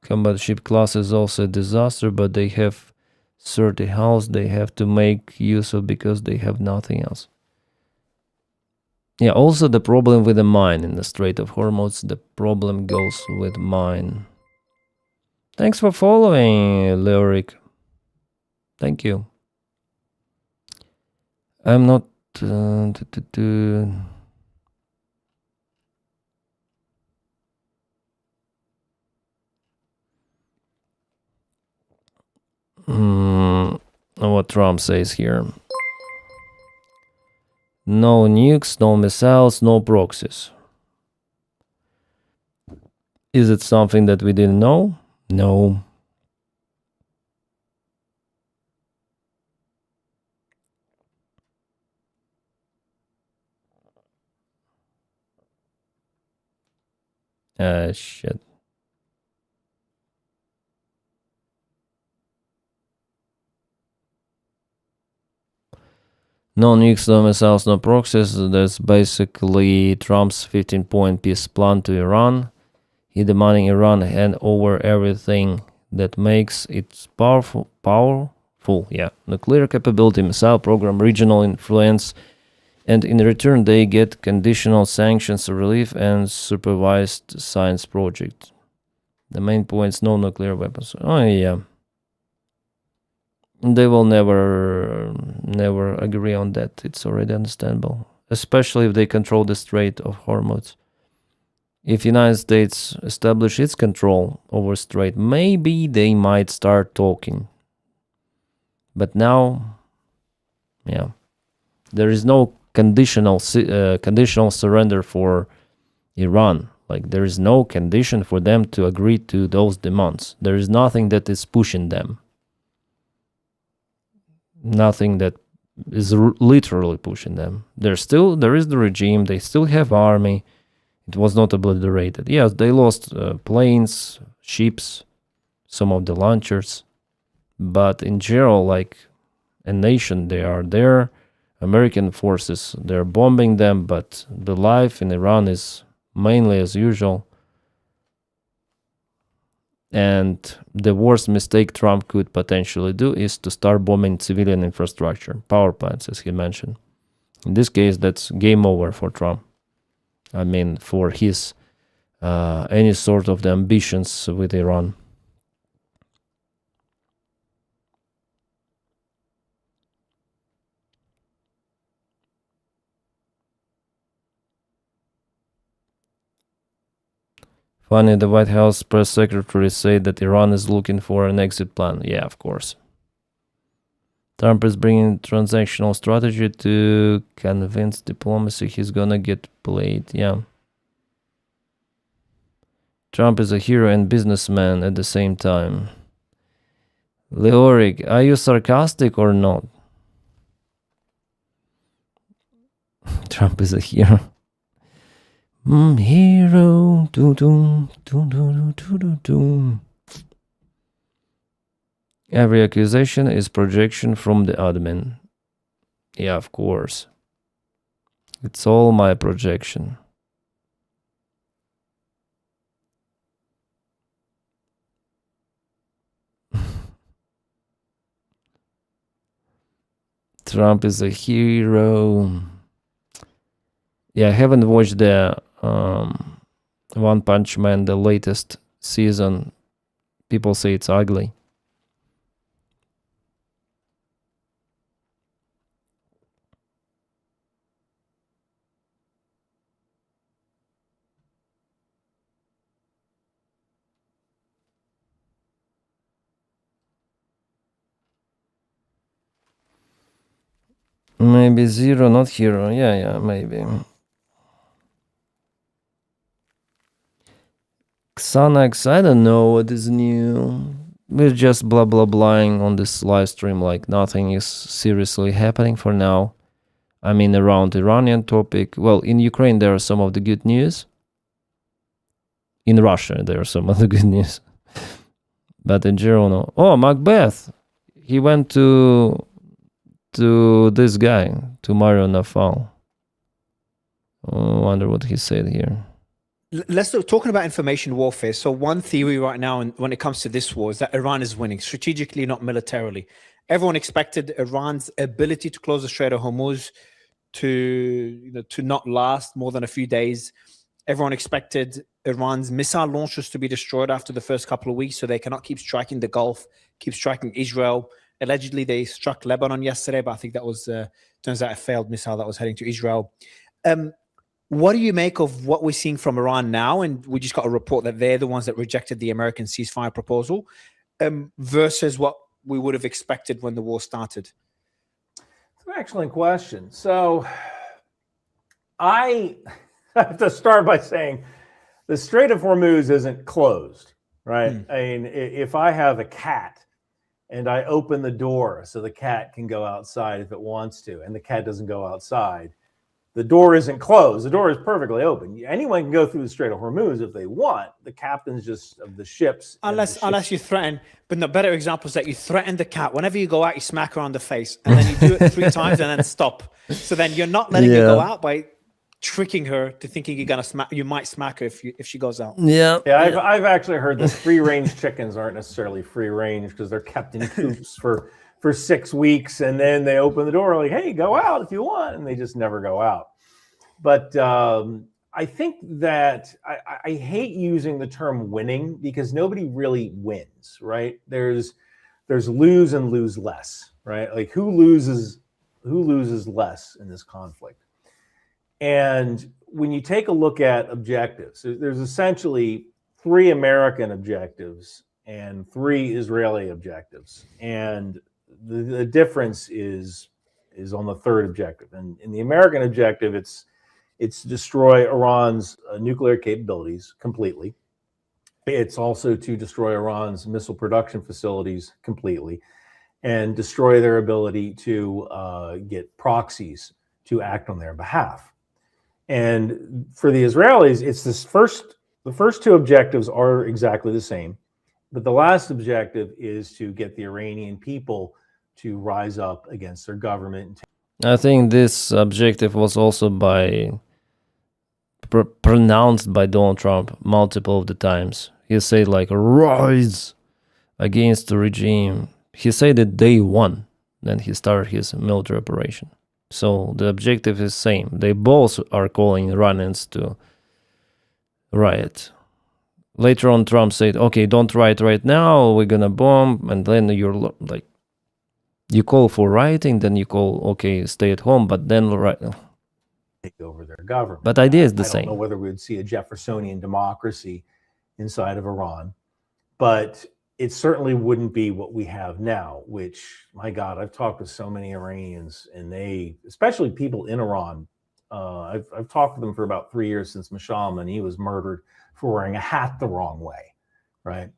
Combat ship class is also a disaster, but they have 30 hulls they have to make use of because they have nothing else. Yeah, also the problem with the mine in the Strait of Hormuz, the problem goes with mine. Thanks for following, Leoric. Thank you. I'm not... what Trump says here. No nukes, no missiles, no proxies. Is it something that we didn't know? No. Shit. No nukes, no missiles, no proxies. That's basically Trump's 15-point peace plan to Iran. He demanding Iran hand over everything that makes it powerful, yeah. Nuclear capability, missile program, regional influence, and in return they get conditional sanctions, relief, and supervised science project. The main points: no nuclear weapons. Oh yeah. They will never agree on that. It's already understandable, especially if they control the Strait of Hormuz. If the United States establish its control over Strait, maybe they might start talking. But now, yeah, there is no conditional surrender for Iran. Like, there is no condition for them to agree to those demands. There is nothing that is pushing them. Nothing that is literally pushing them. There is the regime. They still have army. It was not obliterated. Yes, they lost planes, ships, some of the launchers. But in general, like a nation, they are there. American forces, they're bombing them. But the life in Iran is mainly as usual. And the worst mistake Trump could potentially do is to start bombing civilian infrastructure, power plants, as he mentioned. In this case, that's game over for Trump. I mean, for his any sort of the ambitions with Iran. Funny, the White House press secretary said that Iran is looking for an exit plan. Yeah, of course. Trump is bringing transactional strategy to convince diplomacy he's gonna get played. Yeah. Trump is a hero and businessman at the same time. Leoric, are you sarcastic or not? Trump is a hero. Hero. Every accusation is projection from the admin. Yeah, of course. It's all my projection. Trump is a hero. Yeah, I haven't watched the One Punch Man, the latest season. People say it's ugly. Maybe zero, not hero. Yeah, maybe. Xanax, I don't know what is new. We're just blah blah blahing on this live stream like nothing is seriously happening for now. I mean, around Iranian topic. Well, in Ukraine there are some of the good news. In Russia there are some of the good news. But in general, no. Oh, Macbeth. He went to this guy, to Mario Nafal. Oh, I wonder what he said here. Let's talking about information warfare. So one theory right now, when it comes to this war, is that Iran is winning strategically, not militarily. Everyone expected Iran's ability to close the Strait of Hormuz to not last more than a few days. Everyone expected Iran's missile launchers to be destroyed after the first couple of weeks, so they cannot keep striking the Gulf, keep striking Israel. Allegedly, they struck Lebanon yesterday, but I think that was turns out a failed missile that was heading to Israel. What do you make of what we're seeing from Iran now? And we just got a report that they're the ones that rejected the American ceasefire proposal versus what we would have expected when the war started. It's an excellent question. So I have to start by saying the Strait of Hormuz isn't closed, right? I mean, if I have a cat and I open the door so the cat can go outside if it wants to, and the cat doesn't go outside, the door isn't closed. The door is perfectly open. Anyone can go through the Strait of Hormuz if they want. The captains just of the ships. Unless you threaten. But the better example is that you threaten the cat. Whenever you go out, you smack her on the face. And then you do it 3 times and then stop. So then you're not letting her go out by tricking her to thinking you might smack her if she goes out. I've actually heard that free-range chickens aren't necessarily free-range because they're kept in coops for 6 weeks, and then they open the door like, hey, go out if you want, and they just never go out. But I think that I hate using the term winning because nobody really wins, right? There's lose and lose less, right? Like who loses less in this conflict? And when you take a look at objectives, there's essentially 3 American objectives and 3 Israeli objectives, and the difference is on the 3rd objective. And in the American objective, it's to destroy Iran's nuclear capabilities completely. It's also to destroy Iran's missile production facilities completely and destroy their ability to get proxies to act on their behalf. And for the Israelis, it's the first 2 objectives are exactly the same, but the last objective is to get the Iranian people to rise up against their government. I think this objective was also pronounced by Donald Trump multiple of the times. He said like, rise against the regime. He said it day 1, then he started his military operation. So the objective is same. They both are calling Iranians to riot. Later on, Trump said, okay, don't riot right now, we're gonna bomb, and then you're like, you call for rioting, then you call, okay, stay at home, but then take over their government. But idea is the same. I don't know whether we would see a Jeffersonian democracy inside of Iran. But it certainly wouldn't be what we have now, which, my God, I've talked with so many Iranians, and they, especially people in Iran, I've talked to them for about 3 years since Masham, and he was murdered for wearing a hat the wrong way, right? And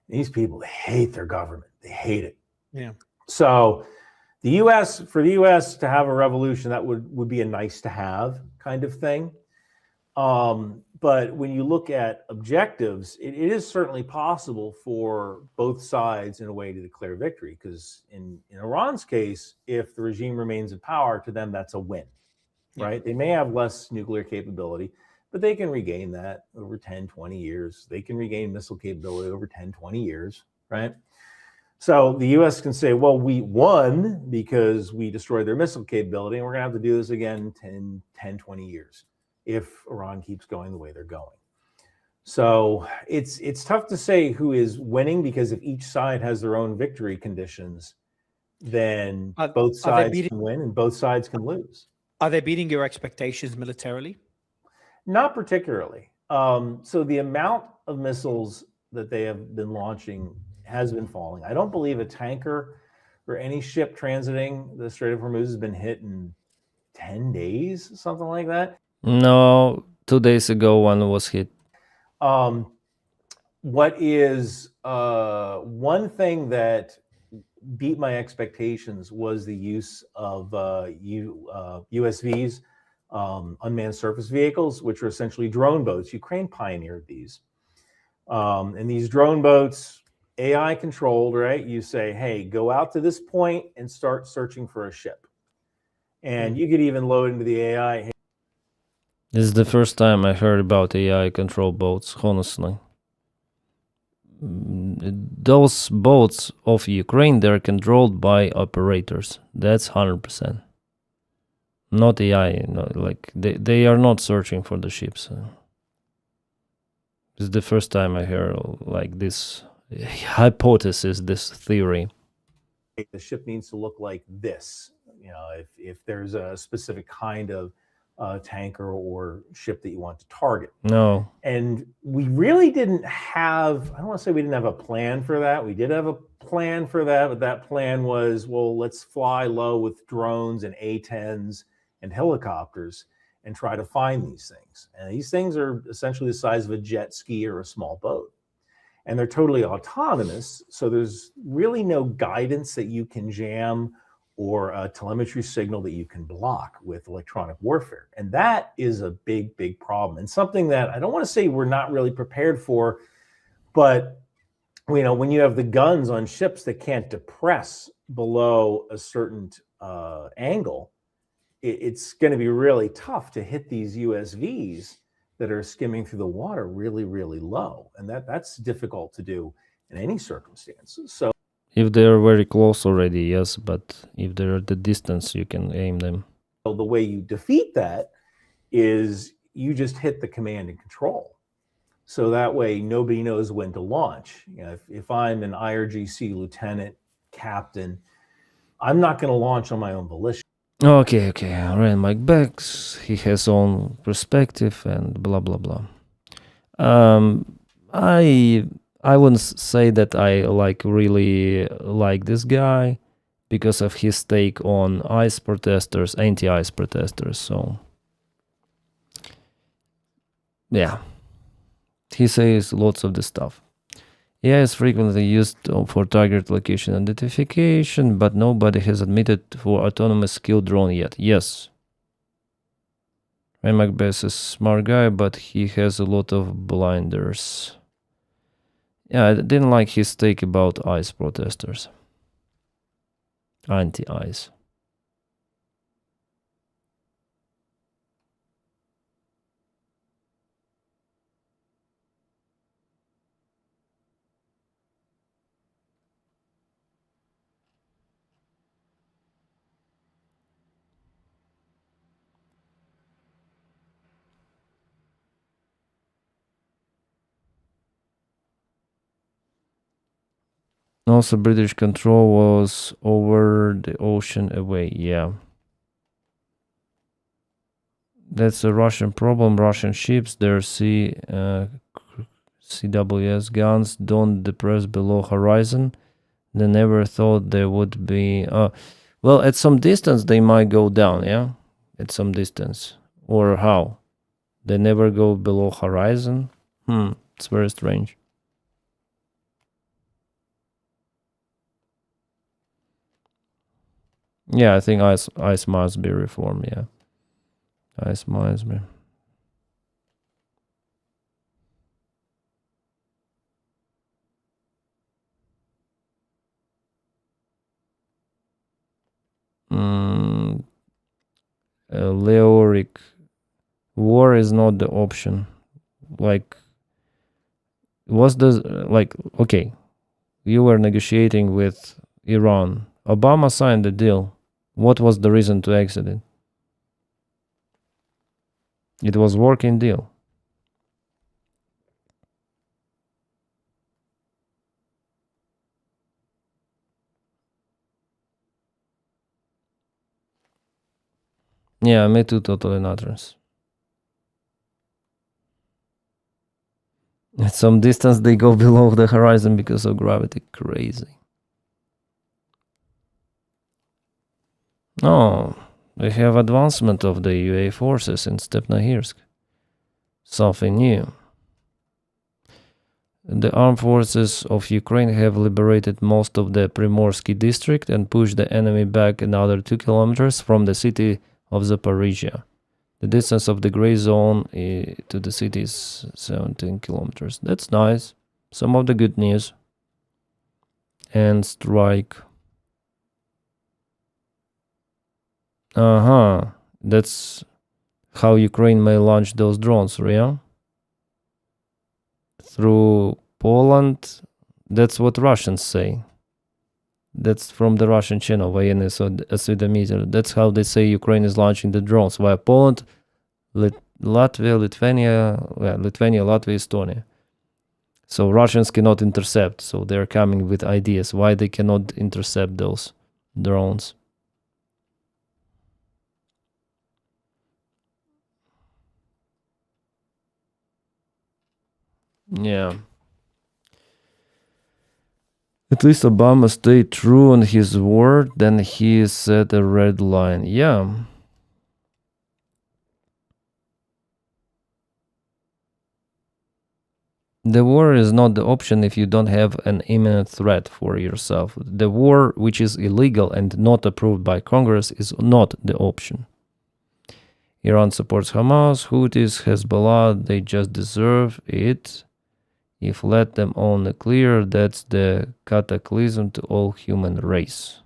these people, they hate their government. They hate it. Yeah. So the U.S., for the U.S. to have a revolution, that would be a nice to have kind of thing. But when you look at objectives, it is certainly possible for both sides in a way to declare victory, because in Iran's case, if the regime remains in power, to them, that's a win, right? They may have less nuclear capability, but they can regain that over 10, 20 years. They can regain missile capability over 10, 20 years, right? So the U.S. can say, well, we won because we destroyed their missile capability, and we're going to have to do this again in 10, 20 years if Iran keeps going the way they're going. So it's tough to say who is winning, because if each side has their own victory conditions, then both sides can win and both sides can lose. Are they beating your expectations militarily? Not particularly. So the amount of missiles that they have been launching has been falling. I don't believe a tanker or any ship transiting the Strait of Hormuz has been hit in 10 days, something like that. No, 2 days ago one was hit. What is one thing that beat my expectations was the use of USVs, unmanned surface vehicles, which are essentially drone boats. Ukraine pioneered these. And these drone boats, AI controlled, right? You say, hey, go out to this point and start searching for a ship. And you could even load into the AI. Hey, This is the first time I heard about AI control boats, honestly. Those boats of Ukraine, they're controlled by operators. That's 100%. Not AI, like they are not searching for the ships. This is the first time I hear like this hypothesis, this theory. The ship needs to look like this. You know, if there's a specific kind of tanker or ship that you want to target. No. And we really didn't have, I don't want to say we didn't have a plan for that. We did have a plan for that, but that plan was, well, let's fly low with drones and A-10s and helicopters and try to find these things. And these things are essentially the size of a jet ski or a small boat. And they're totally autonomous. So there's really no guidance that you can jam or a telemetry signal that you can block with electronic warfare. And that is a big, big problem, and something that I don't want to say we're not really prepared for, but you know, when you have the guns on ships that can't depress below a certain angle, it's going to be really tough to hit these USVs that are skimming through the water really, really low. And that's difficult to do in any circumstance. So if they're very close already, yes, but if they're at the distance, you can aim them. The way you defeat that is you just hit the command and control. So that way nobody knows when to launch. You know, if I'm an IRGC lieutenant, captain, I'm not going to launch on my own volition. Okay, Ryan Mike Becks, he has own perspective and blah, blah, blah. I wouldn't say that I really like this guy because of his take on ICE protesters, anti-ICE protesters. So, yeah, he says lots of this stuff. AI is frequently used for target location identification, but nobody has admitted for autonomous kill drone yet. Yes. Ryan McBeth is a smart guy, but he has a lot of blinders. Yeah, I didn't like his take about ICE protesters. Anti-ICE. Also, British control was over the ocean away. Yeah. That's a Russian problem. Russian ships, their sea CWS guns don't depress below horizon. They never thought there would be... well, at some distance they might go down, yeah? At some distance. Or how? They never go below horizon? It's very strange. Yeah, I think ice must be reformed, yeah. Ice must be... Leoric, war is not the option. Like, okay, you were negotiating with Iran. Obama signed the deal. What was the reason to exit it? It was working deal. Yeah, me too, totally not. At some distance they go below the horizon because of gravity. Crazy. Oh, we have advancement of the UA forces in Stepnohirsk. Something new. The armed forces of Ukraine have liberated most of the Primorsky district and pushed the enemy back another 2 kilometers from the city of Zaporizhia. The distance of the gray zone to the city is 17 kilometers. That's nice. Some of the good news. And strike. That's how Ukraine may launch those drones, yeah? Through Poland. That's what Russians say. That's from the Russian channel, Военный осведомитель. That's how they say Ukraine is launching the drones via Poland, Latvia, Lithuania, Latvia, Estonia. So Russians cannot intercept. So they're coming with ideas why they cannot intercept those drones. Yeah. At least Obama stayed true on his word, then he set a red line. Yeah. The war is not the option if you don't have an imminent threat for yourself. The war, which is illegal and not approved by Congress, is not the option. Iran supports Hamas, Houthis, Hezbollah, they just deserve it. If let them own nuclear, that's the cataclysm to all human race.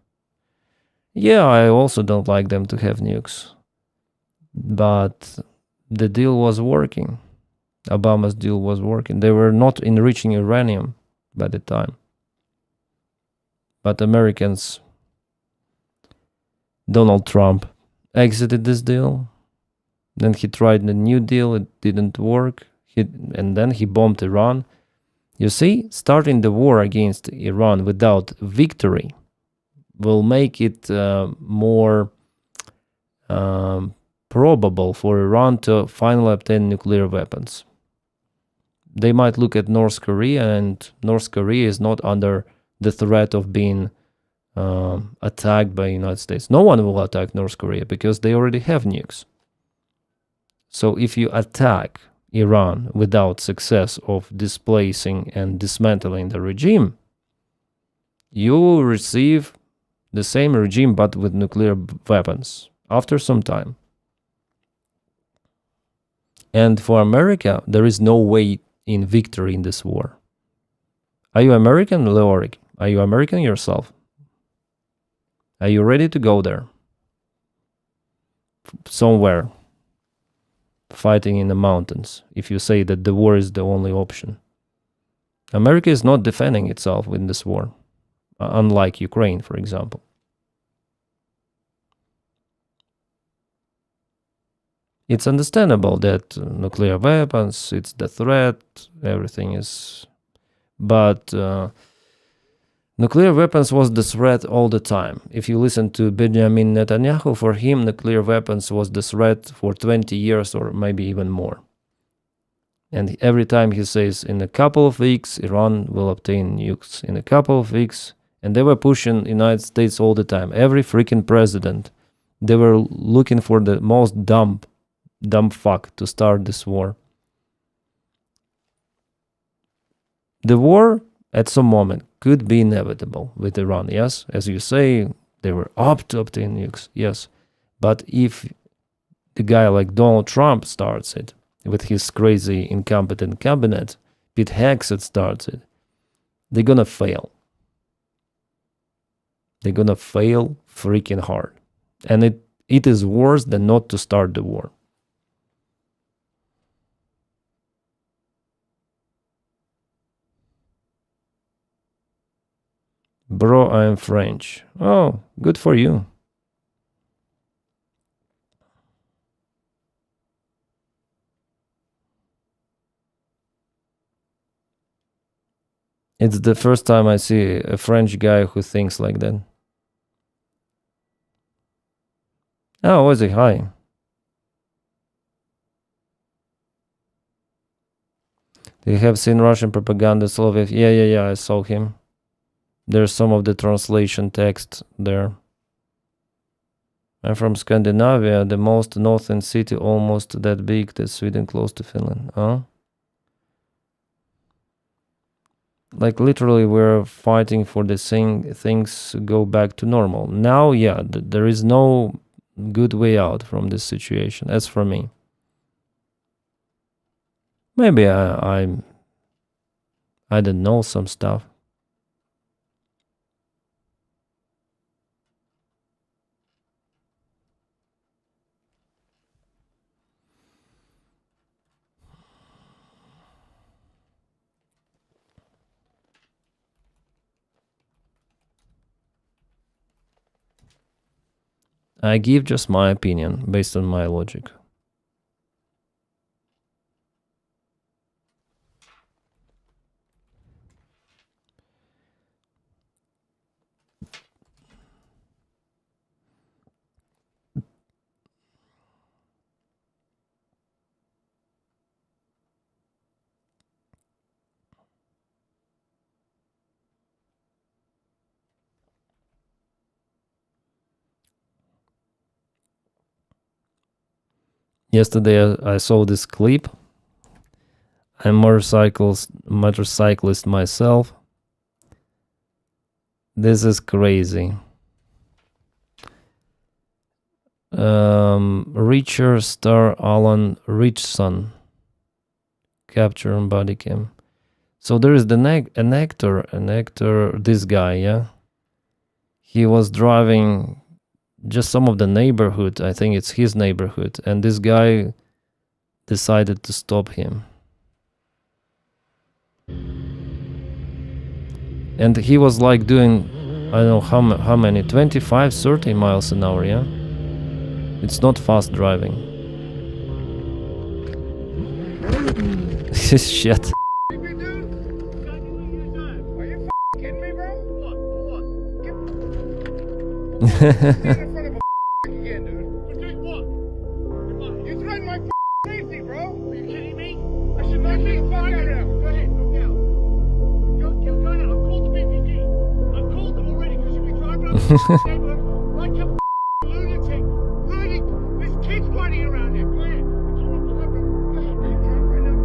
Yeah, I also don't like them to have nukes. But the deal was working. Obama's deal was working. They were not enriching uranium by the time. But Americans, Donald Trump, exited this deal. Then he tried the new deal. It didn't work. And then he bombed Iran. You see, starting the war against Iran without victory will make it more probable for Iran to finally obtain nuclear weapons. They might look at North Korea, and North Korea is not under the threat of being attacked by the United States. No one will attack North Korea because they already have nukes. So if you attack Iran without success of displacing and dismantling the regime, you will receive the same regime but with nuclear weapons after some time. And for America, there is no way in victory in this war. Are you American, Leoric? Are you American yourself? Are you ready to go there? Somewhere. Fighting in the mountains, if you say that the war is the only option. America is not defending itself in this war, unlike Ukraine, for example. It's understandable that nuclear weapons, it's the threat, everything is... But nuclear weapons was the threat all the time. If you listen to Benjamin Netanyahu, for him, nuclear weapons was the threat for 20 years or maybe even more. And every time he says, in a couple of weeks, Iran will obtain nukes. In a couple of weeks. And they were pushing United States all the time. Every freaking president. They were looking for the most dumb fuck to start this war. The war, at some moment, could be inevitable with Iran, yes? As you say, they were up to obtain nukes, yes. But if the guy like Donald Trump starts it, with his crazy, incompetent cabinet, Pete Hegseth starts it, they're gonna fail. They're gonna fail freaking hard. And it is worse than not to start the war. Bro, I am French. Oh, good for you. It's the first time I see a French guy who thinks like that. Oh, Ozzy, hi. You have seen Russian propaganda, Soviet? Yeah, I saw him. There's some of the translation text there. I'm from Scandinavia, the most northern city, almost that big, that Sweden close to Finland. Huh? Like literally we're fighting for the same things go back to normal. Now, yeah, there is no good way out from this situation, as for me. Maybe I don't know some stuff. I give just my opinion based on my logic. Yesterday I saw this clip. I'm motorcyclist myself. This is crazy. Richard star Alan Richson capture on body cam. So there is an actor, this guy, yeah. He was driving just some of the neighborhood. I think it's his neighborhood, and this guy decided to stop him. And he was like doing, I don't know how many, 25, 30 miles an hour, yeah? It's not fast driving. Shit.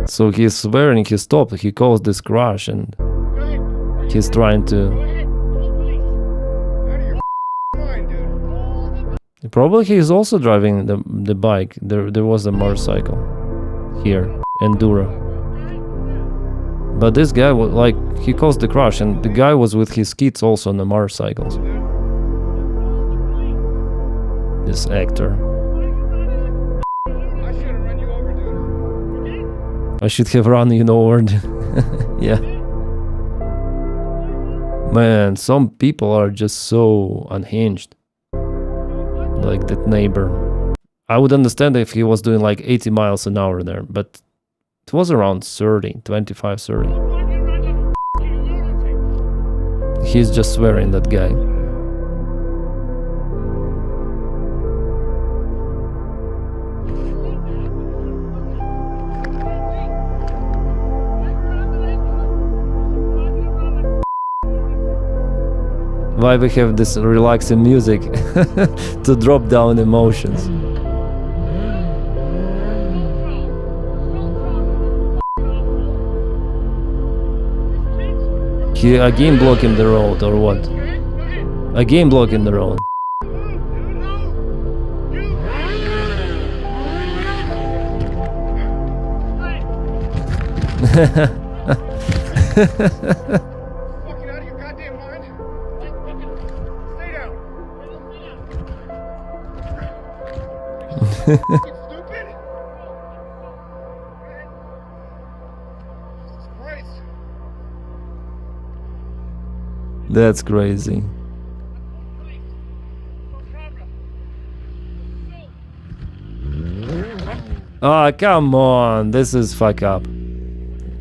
So he's swearing he stopped, he caused this crash, and he's trying to... Probably he's also driving the bike. There was a motorcycle here, Enduro. But this guy was like, he caused the crash, and the guy was with his kids also on the motorcycles. This actor. I should have run you over. Yeah. Man, some people are just so unhinged. Like that neighbor. I would understand if he was doing like 80 miles an hour there, but it was around 30, 25, 30. He's just swearing, that guy. Why we have this relaxing music to drop down emotions. He again blocking the road or what? Again blocking the road. Fucking out of your goddamn mind. Stay down. Fucking stupid. Jesus Christ. That's crazy. Ah, come on, this is fuck up.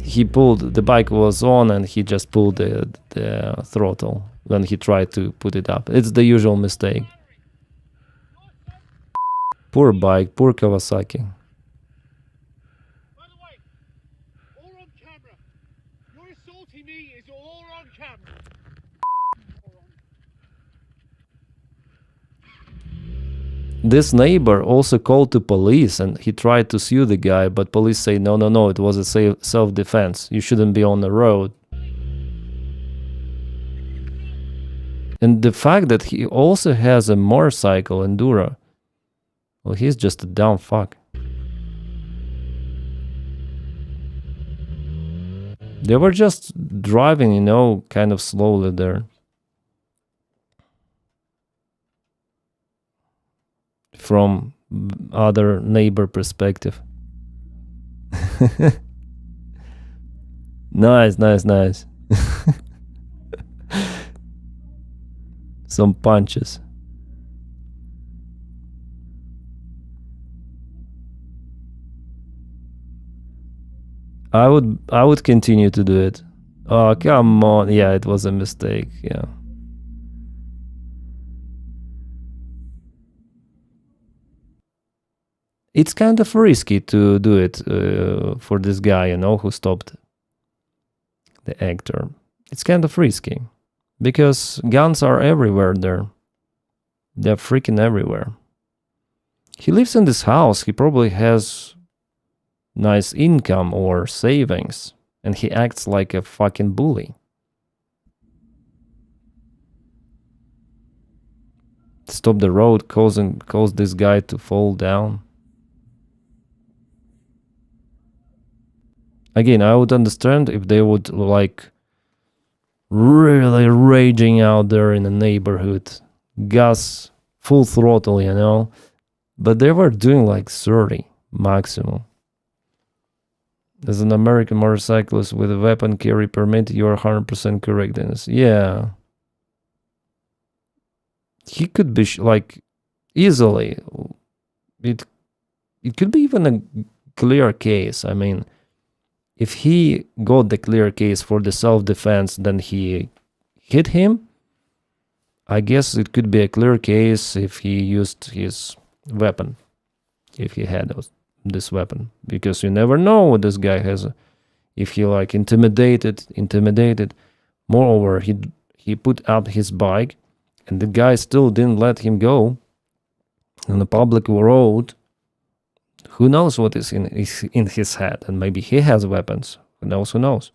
He pulled, the bike was on and he just pulled the throttle when he tried to put it up. It's the usual mistake. Poor bike, poor Kawasaki. By the way, all on camera. You're assaulting me is all on camera. This neighbor also called to police and he tried to sue the guy, but police say no, it was a self-defense. You shouldn't be on the road. And the fact that he also has a motorcycle enduro, well, he's just a dumb fuck. They were just driving, you know, kind of slowly there. From other neighbor perspective. Nice. Some punches. I would continue to do it. Oh, come on. Yeah, it was a mistake. Yeah. It's kind of risky to do it for this guy, you know, who stopped the actor. It's kind of risky because guns are everywhere there. They're freaking everywhere. He lives in this house. He probably has nice income or savings, and he acts like a fucking bully. Stop the road, cause this guy to fall down. Again, I would understand if they would like really raging out there in the neighborhood, gas, full throttle, you know, but they were doing like 30 maximum. As an American motorcyclist with a weapon carry permit, you are 100% correct, Denys. Yeah. He could be like easily. It could be even a clear case. I mean, if he got the clear case for the self-defense, then he hit him. I guess it could be a clear case if he used his weapon, if he had this weapon, because you never know what this guy has. If he like intimidated. Moreover, he put up his bike, and the guy still didn't let him go on the public road. Who knows what is in his head? And maybe he has weapons. Who knows?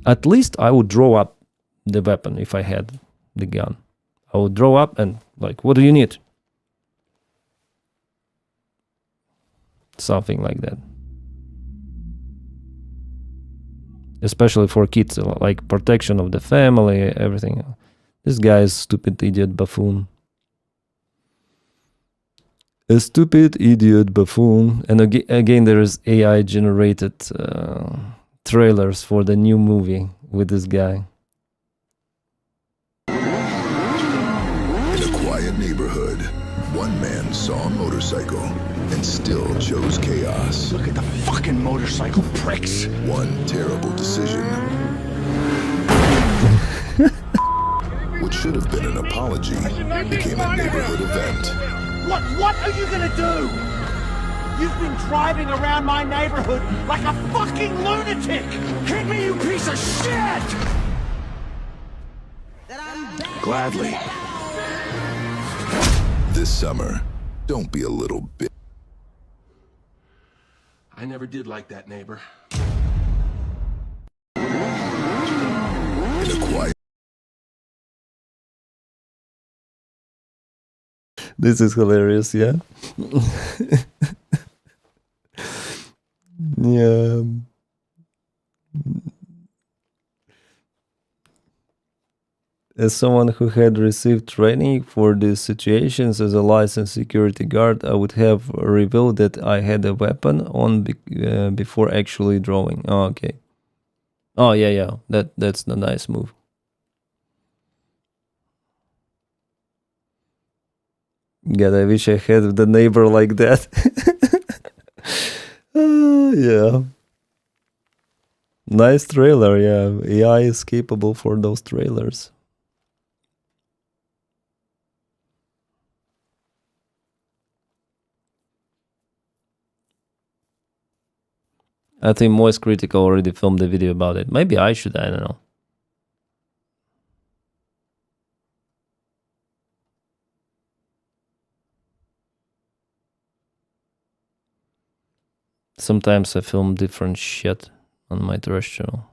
At least I would draw up the weapon if I had the gun. I would draw up and like, what do you need? Something like that. Especially for kids, like protection of the family, everything. This guy is stupid idiot buffoon. A stupid idiot buffoon. And again, there is AI generated trailers for the new movie with this guy. In a quiet neighborhood, one man saw a motorcycle and still chose chaos. Look at the fucking motorcycle pricks. One terrible decision, which should have been an apology, became a neighborhood event. What are you gonna do? You've been driving around my neighborhood like a fucking lunatic! Hit me, you piece of shit! gladly. This summer, don't be a little bit. I never did like that neighbor. In a quiet. This is hilarious, yeah. Yeah. As someone who had received training for these situations as a licensed security guard, I would have revealed that I had a weapon on before actually drawing. Oh, okay. Oh, yeah. That's a nice move. God, I wish I had the neighbor like that. Yeah. Nice trailer, yeah. AI is capable for those trailers. I think Moist Critical already filmed a video about it. Maybe I should, I don't know. Sometimes I film different shit on my Trash channel.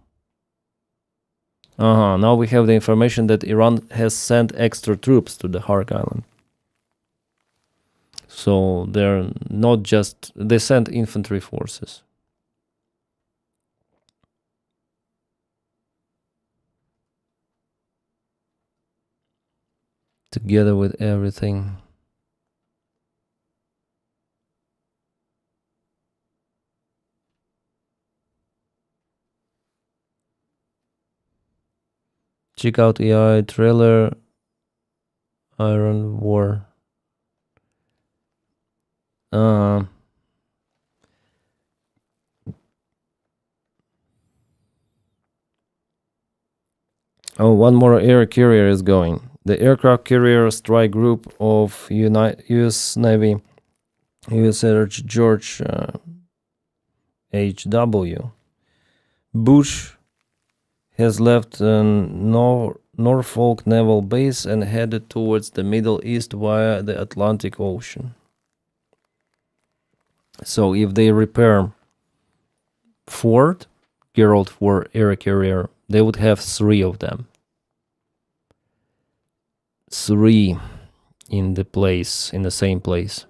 Now we have the information that Iran has sent extra troops to the Hark Island. So they're not just... They sent infantry forces. Together with everything. Check out AI trailer Iron War. Oh, one more air carrier is going. The aircraft carrier strike group of U.S. Navy USS George H.W. Bush has left Norfolk Naval Base and headed towards the Middle East via the Atlantic Ocean. So if they repair Ford, Gerald Ford air carrier, they would have 3 of them. 3 in the same place.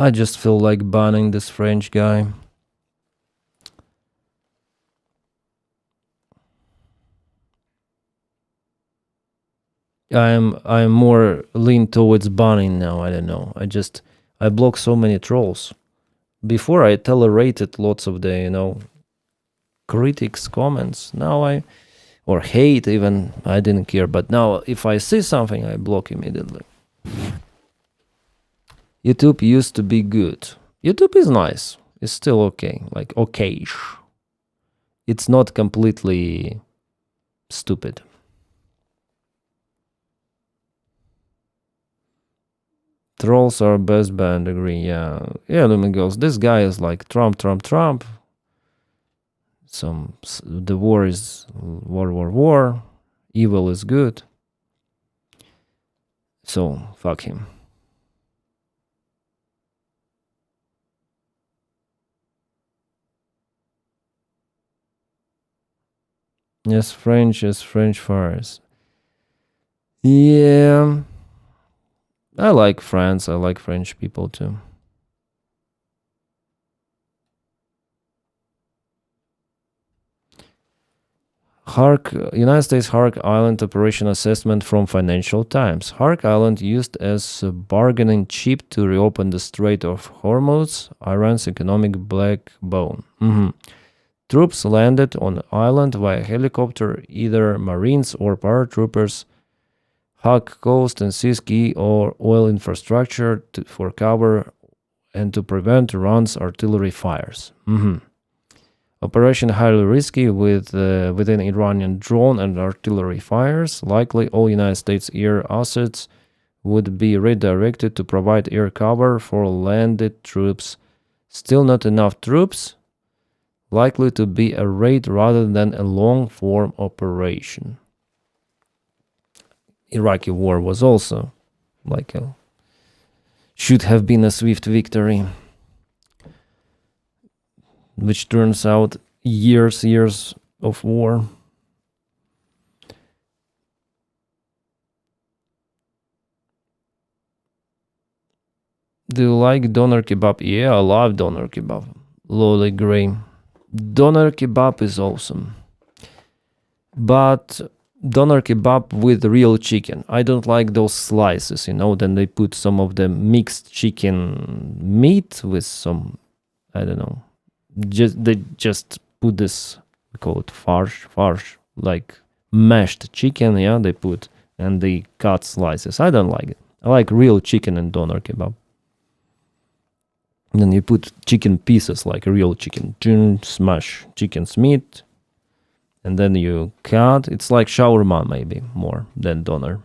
I just feel like banning this French guy. I'm more lean towards banning now. I don't know. I block so many trolls. Before I tolerated lots of the critics comments. Now or hate even, I didn't care. But now if I see something, I block immediately. YouTube used to be good. YouTube is nice. It's still okay. Like okay-ish. It's not completely stupid. Trolls are best band, agree, yeah. Yeah, Lumen goes, this guy is like Trump. The war is war. Evil is good. So, fuck him. Yes, French fires. Yeah. I like France. I like French people too. United States Hark Island operation assessment from Financial Times. Hark Island used as a bargaining chip to reopen the Strait of Hormuz, Iran's economic backbone. Troops landed on the island via helicopter, either Marines or paratroopers. Hawk Coast and seize key or oil infrastructure for cover and to prevent Iran's artillery fires. Operation highly risky within Iranian drone and artillery fires. Likely all United States air assets would be redirected to provide air cover for landed troops. Still not enough troops. Likely to be a raid rather than a long-form operation. Iraqi war was also like should have been a swift victory, which turns out years of war. Do you like doner kebab? Yeah, I love doner kebab. Lolly Gray. Doner kebab is awesome. But doner kebab with real chicken. I don't like those slices, then they put some of the mixed chicken meat with some, I don't know. They just put this, we call it farsh, like mashed chicken, they put, and they cut slices. I don't like it. I like real chicken and doner kebab. And then you put chicken pieces, like real chicken, smash chicken's meat, and then you cut. It's like shawarma, maybe more than doner.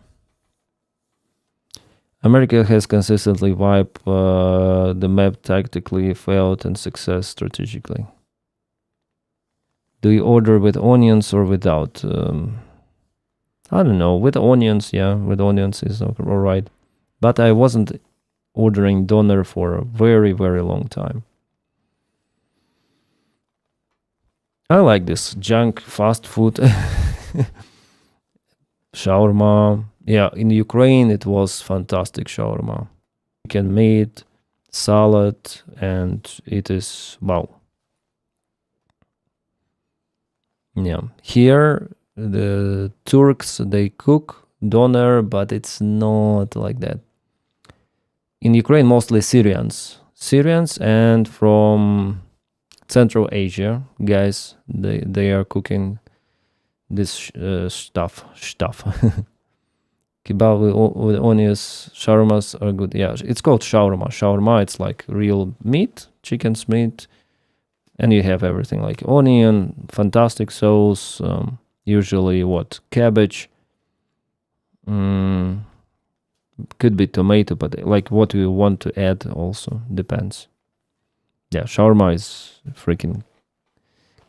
America has consistently wiped the map tactically, failed, and success strategically. Do you order with onions or without? I don't know. With onions, yeah. With onions is all right. But I wasn't ordering doner for a very, very long time. I like this junk fast food. Shawarma. Yeah, in Ukraine it was fantastic shawarma. Chicken meat, salad, and it is wow. Yeah, here the Turks, they cook doner, but it's not like that. In Ukraine, mostly Syrians and from Central Asia guys, they are cooking this stuff. Kebab with onions, shawarmas are good. Yeah, it's called shawarma. Shawarma, it's like real meat, chicken's meat, and you have everything like onion, fantastic sauce, usually cabbage, could be tomato, but like what you want to add also depends. Yeah, shawarma is freaking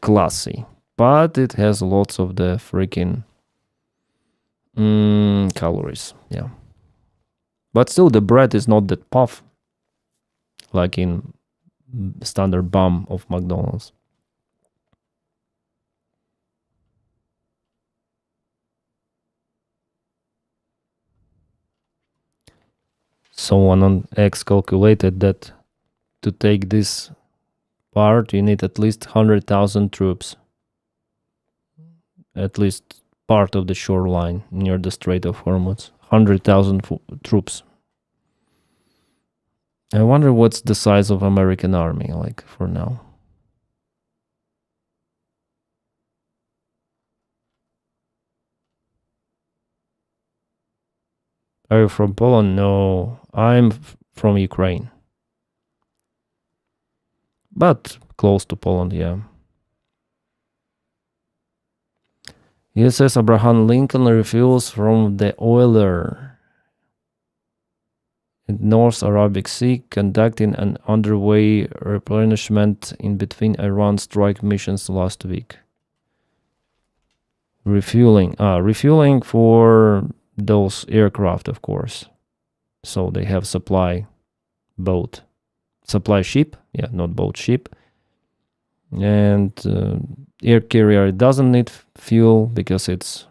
classy, but it has lots of the freaking calories. Yeah, but still the bread is not that puff like in standard bun of McDonald's. Someone on X calculated that to take this part you need at least 100,000 troops, at least part of the shoreline near the Strait of Hormuz. 100,000 troops. I wonder what's the size of American army like for now. Are you from Poland? No, I'm from Ukraine. But close to Poland, yeah. USS Abraham Lincoln refuels from the oiler in North Arabic Sea, conducting an underway replenishment in between Iran strike missions last week. Refueling for those aircraft, of course. So they have supply ship, yeah, not boat, ship. And air carrier doesn't need fuel because it's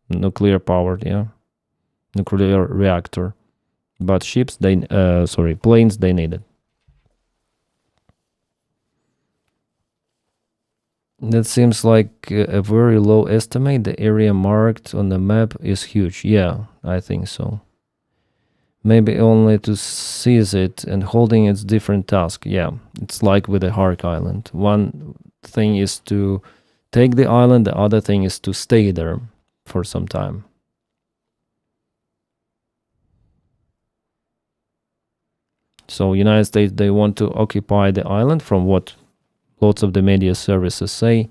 nuclear powered, yeah, nuclear reactor. But planes, they need it. That seems like a very low estimate. The area marked on the map is huge. Yeah, I think so. Maybe only to seize it and holding its different task. Yeah, it's like with the Hark Island. One thing is to take the island, the other thing is to stay there for some time. So United States, they want to occupy the island from what lots of the media services say.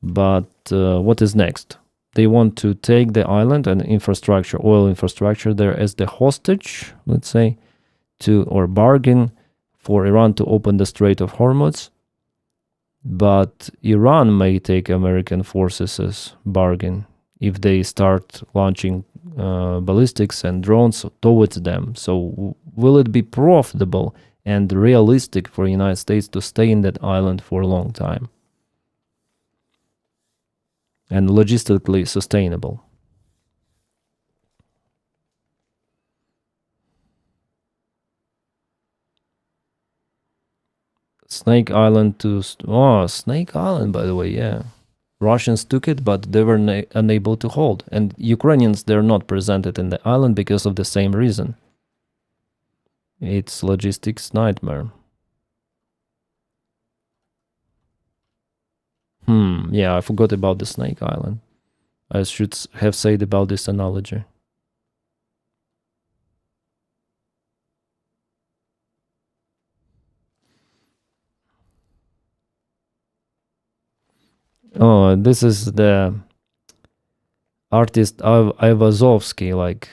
But what is next? They want to take the island and infrastructure, oil infrastructure there as the hostage, let's say, or bargain for Iran to open the Strait of Hormuz. But Iran may take American forces as bargain if they start launching ballistics and drones towards them. So will it be profitable and realistic for the United States to stay in that island for a long time? And logistically sustainable. Snake Island Snake Island, by the way, yeah. Russians took it, but they were unable to hold. And Ukrainians, they're not presented in the island because of the same reason. It's logistics nightmare. Yeah, I forgot about the Snake Island. I should have said about this analogy. Oh, this is the artist Ivazovsky. Like,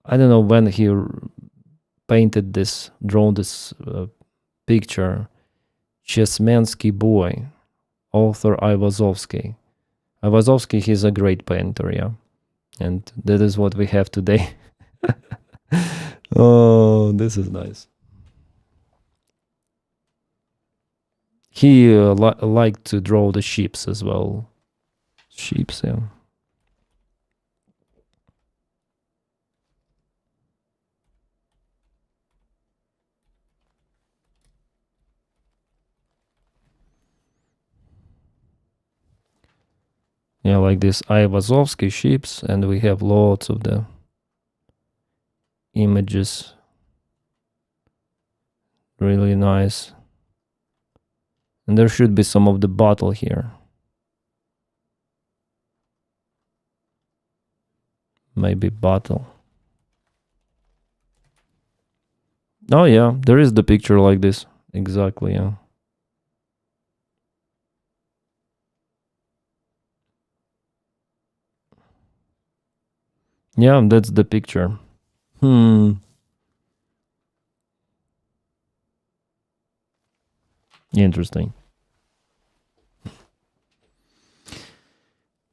I don't know when he painted this, drawn this picture. Chesmensky boy, author Ivazovsky. Ivazovsky, he's a great painter, yeah. And that is what we have today. Oh, this is nice. He liked to draw the ships as well. Ships, yeah. Yeah, like this Ivazovsky ships, and we have lots of the images. Really nice. And there should be some of the battle here. Maybe battle. Oh yeah, there is the picture like this. Exactly, yeah. Yeah, that's the picture. Interesting.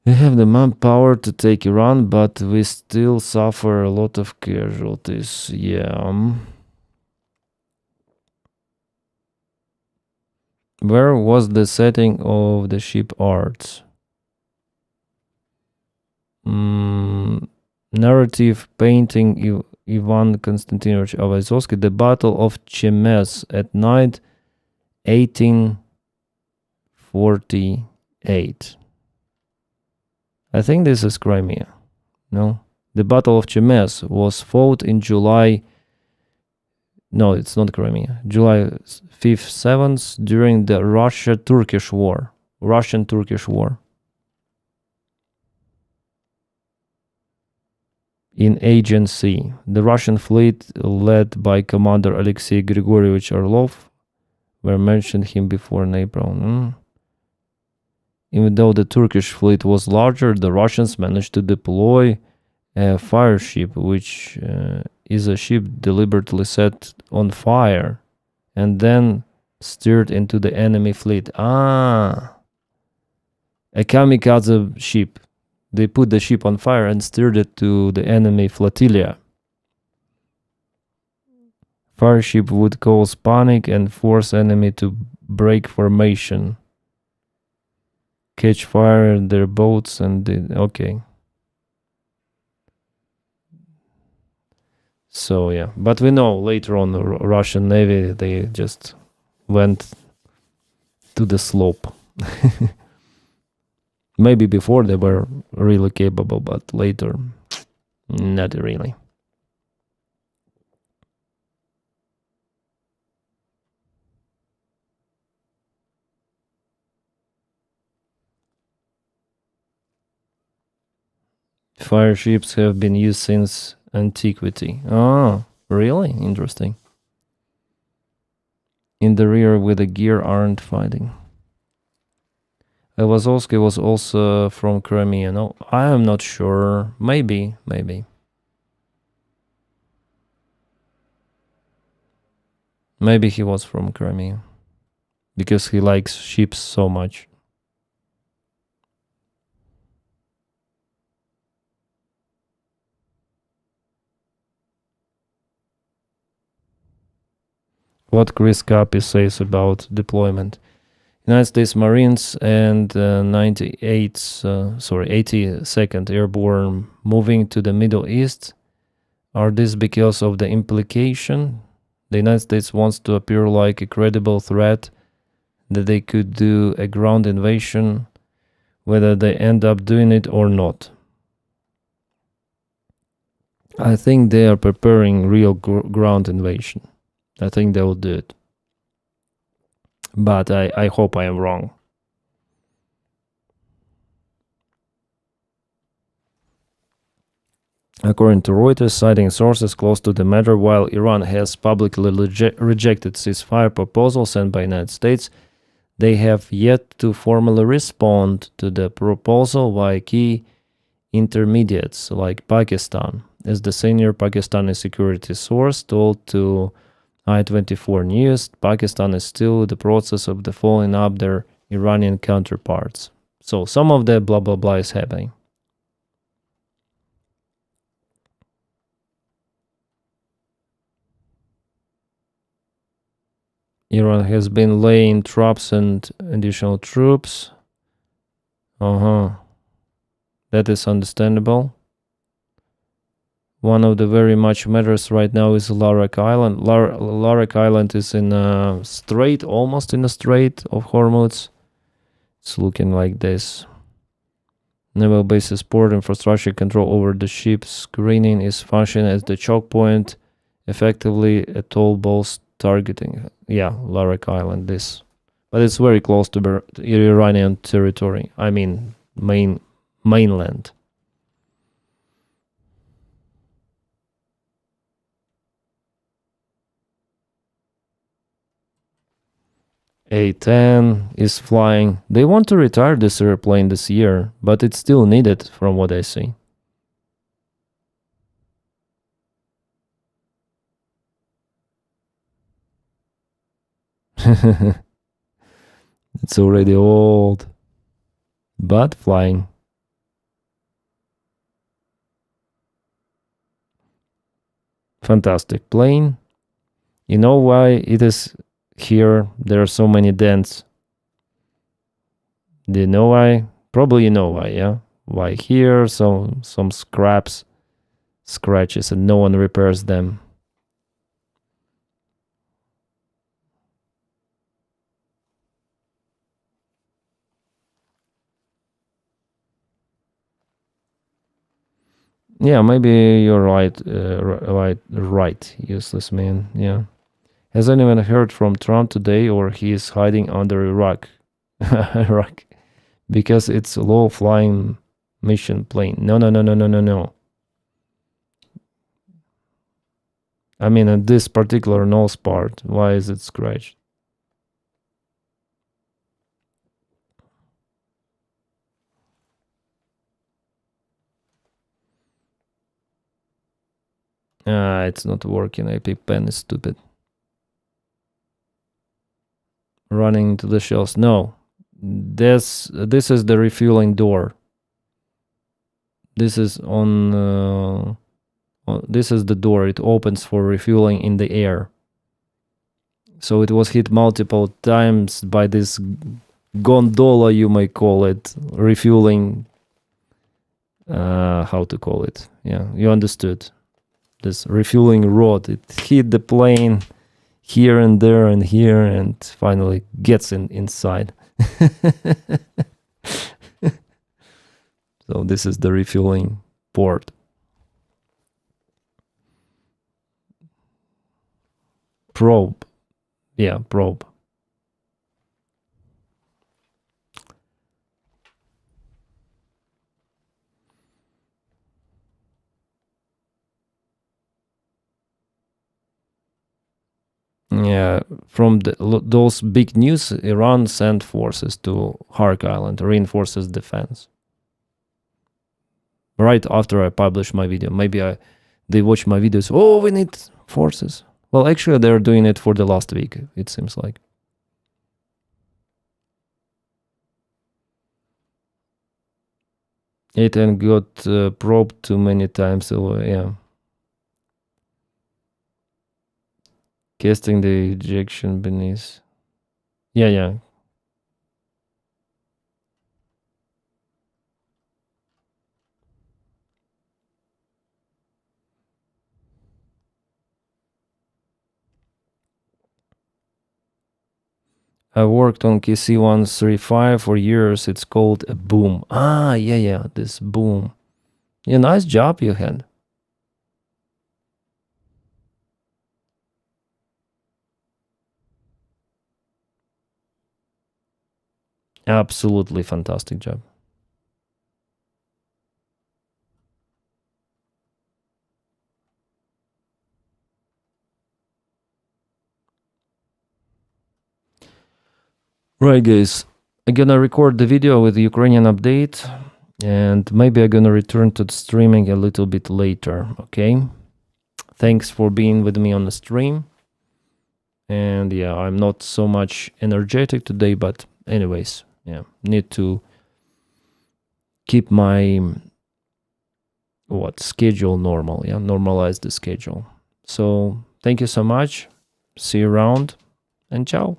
We have the manpower to take Iran, but we still suffer a lot of casualties. Yeah. Where was the setting of the shipyards? Narrative painting Ivan Konstantinovich Ivazovsky, The Battle of Chemez at night, 1848. I think this is Crimea. No? The Battle of Chemez was fought in July. No, it's not Crimea. July 5th, 7th during the Russian-Turkish War. In Aegean Sea. The Russian fleet, led by Commander Alexei Grigorievich Orlov, were mentioned him before in April. Even though the Turkish fleet was larger, the Russians managed to deploy a fire ship, which is a ship deliberately set on fire and then steered into the enemy fleet. A kamikaze ship. They put the ship on fire and steered it to the enemy flotilla. Fire ship would cause panic and force enemy to break formation, catch fire in their boats, and okay. So yeah, but we know later on the Russian Navy, they just went to the slope. Maybe before they were really capable, but later, not really. Fire ships have been used since antiquity. Oh, really? Interesting. in the rear with the gear aren't fighting. Wazowski was also from Crimea. No, I am not sure. Maybe. Maybe he was from Crimea. Because he likes ships so much. What Chris Capi says about deployment. United States Marines and 82nd Airborne moving to the Middle East. Are this because of the implication? The United States wants to appear like a credible threat, that they could do a ground invasion, whether they end up doing it or not. I think they are preparing real ground invasion. I think they will do it. But I hope I am wrong. According to Reuters, citing sources close to the matter, while Iran has publicly rejected ceasefire proposal sent by the United States, they have yet to formally respond to the proposal via key intermediates like Pakistan, as the senior Pakistani security source told to I-24 News. Pakistan is still in the process of following up their Iranian counterparts. So some of the blah blah blah is happening. Iran has been laying traps and additional troops. That is understandable. One of the very much matters right now is Larak Island. Larak Island is in a strait, almost in a strait of Hormuz. It's looking like this. Naval bases, port infrastructure, control over the ships. Screening is functioning as the choke point, effectively a toll both targeting. Yeah, Larak Island, this. But it's very close to the Iranian territory. I mean, mainland. A-10 is flying. They want to retire this airplane this year, but it's still needed from what I see. It's already old, but flying. Fantastic plane. You know why it is here? There are so many dents. Do you know why? Probably you know why, yeah? Why here? Some scratches, and no one repairs them. Yeah, maybe you're right. Right, useless man. Yeah. Has anyone heard from Trump today, or he is hiding under Iraq? Iraq, because it's a low-flying mission plane. No. I mean, at this particular nose part, why is it scratched? It's not working. AP pen is stupid. Running into the shells. No, this is the refueling door. This is this is the door. It opens for refueling in the air. So it was hit multiple times by this gondola, you may call it, refueling. How to call it? Yeah, you understood. This refueling rod. It hit the plane here and there and here, and finally gets inside. So this is the refueling port. Probe. Yeah, probe. Yeah, from those big news, Iran sent forces to Hark Island, reinforces defense. Right after I published my video, maybe they watch my videos. Oh, we need forces. Well, actually, they're doing it for the last week. It seems like. It and got probed too many times. So yeah. Casting the ejection beneath. Yeah. I worked on KC-135 for years. It's called a boom. Ah, yeah, this boom. Yeah, nice job you had. Absolutely fantastic job. Right, guys. I'm gonna record the video with the Ukrainian update, and maybe I'm gonna return to the streaming a little bit later, okay? Thanks for being with me on the stream. And yeah, I'm not so much energetic today, but anyways, yeah, need to keep my schedule normal, yeah, normalize the schedule. So thank you so much. See you around, and ciao.